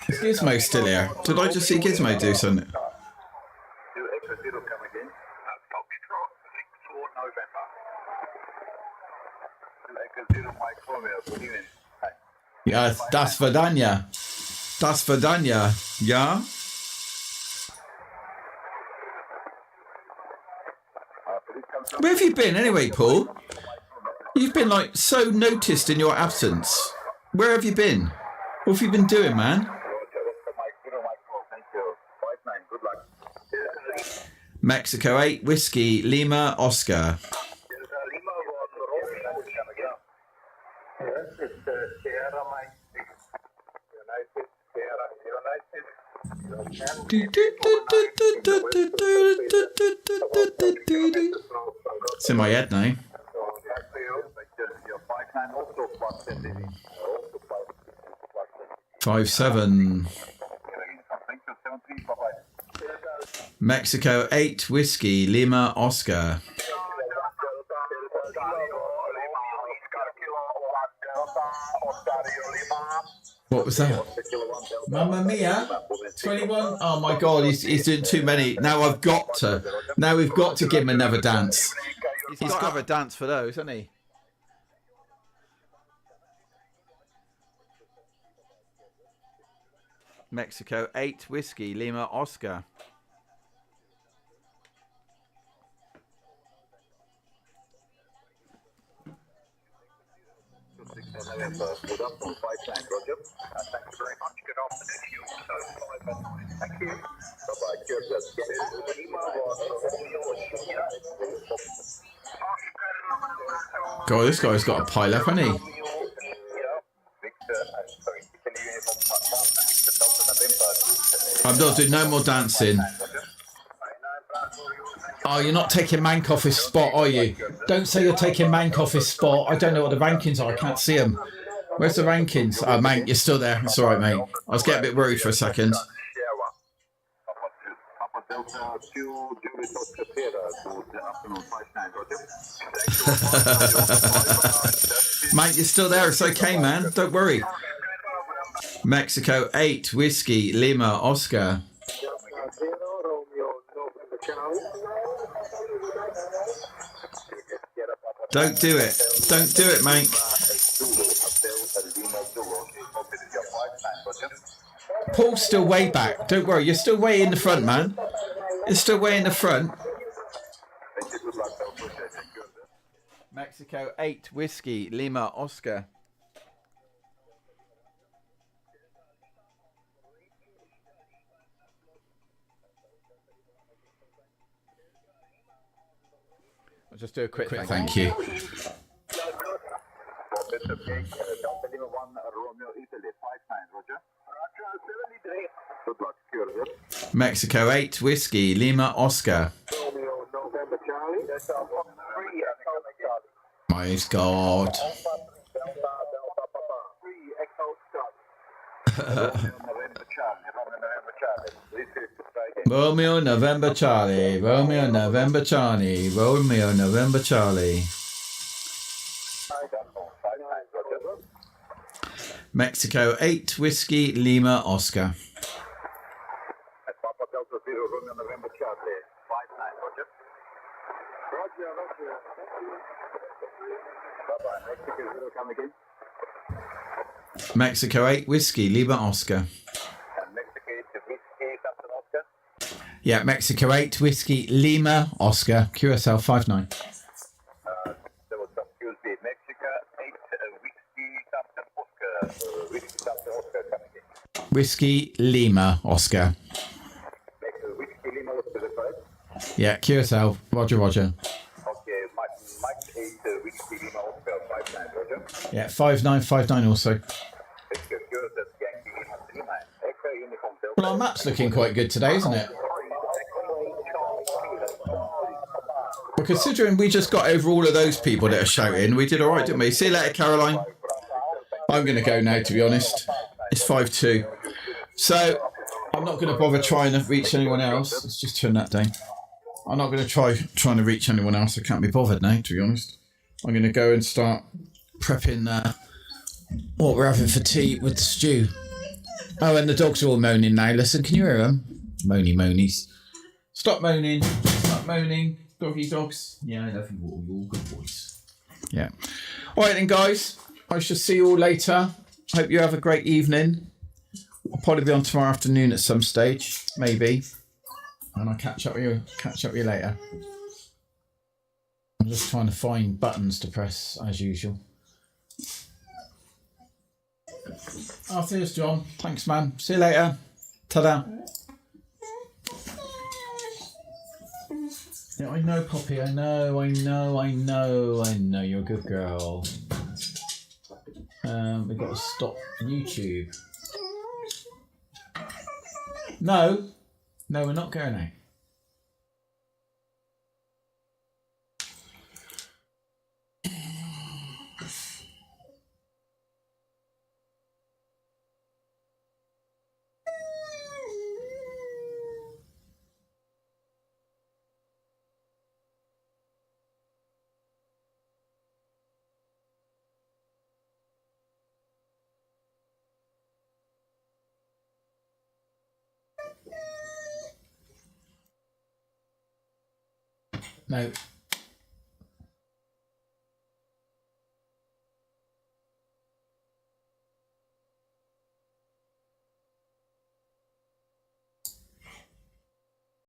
Is Gizmo still here? Did I just see Gizmo do something? Ja, das Verdania. Das Verdania. Ja? Where have you been anyway, Paul? You've been like so noticed in your absence. Where have you been? What have you been doing, man? Mexico 8, Whiskey, Lima, Oscar. It's in my head now. 5-7. Mexico 8, Whiskey, Lima, Oscar. What was that? Mamma mia! 21. Oh my God, he's doing too many. Now we've got to give him another dance. He's got to have a dance for those, hasn't he? Mexico 8, Whiskey, Lima, Oscar. God, this guy's got a pile up, hasn't he? I'm not doing no more dancing. Oh, you're not taking Mank off his spot, are you? Don't say you're taking Mank off his spot. I don't know what the rankings are. I can't see them. Where's the rankings? Oh, Mank, you're still there. It's all right, mate. I was getting a bit worried for a second. Mate, you're still there. It's okay, man. Don't worry. Mexico 8, Whiskey, Lima, Oscar. Don't do it. Don't do it, mate. Paul's still way back. Don't worry. You're still way in the front, man. You're still way in the front. Mexico 8, Whiskey, Lima, Oscar. I'll just do a quick thank you. Mexico 8, Whiskey, Lima, Oscar. My God. Romeo, November, Charlie. Romeo, November, Charlie. Romeo, November, Charlie. Mexico 8, Whiskey, Lima, Oscar. Mexico 8, Whiskey, Lima, Oscar. Yeah, Mexico 8, Whiskey, Lima, Oscar. QSL 59. Whiskey, Lima, Oscar. Yeah, QSL. Roger, roger. Yeah, 5959 also. Well, our map's looking quite good today, isn't it? Well, considering we just got over all of those people that are shouting, we did all right, didn't we? See you later, Caroline. I'm going to go now, to be honest. It's 5-2. So, I'm not going to bother trying to reach anyone else. Let's just turn that down. I'm not going to trying to reach anyone else. I can't be bothered now, to be honest. I'm going to go and start prepping what we're having for tea with the stew. Oh, and the dogs are all moaning now. Listen, can you hear them? Moany moanies. Stop moaning. Stop moaning. Doggy dogs. Yeah, I love you all. You're all good boys. Yeah. All right then, guys. I shall see you all later. Hope you have a great evening. I'll probably be on tomorrow afternoon at some stage, maybe. And I'll catch up with you later. I'm just trying to find buttons to press as usual. Oh, there's John. Thanks, man. See you later. Ta-da. Yeah, I know, Poppy. I know. You're a good girl. We've got to stop YouTube. No, we're not going out. No.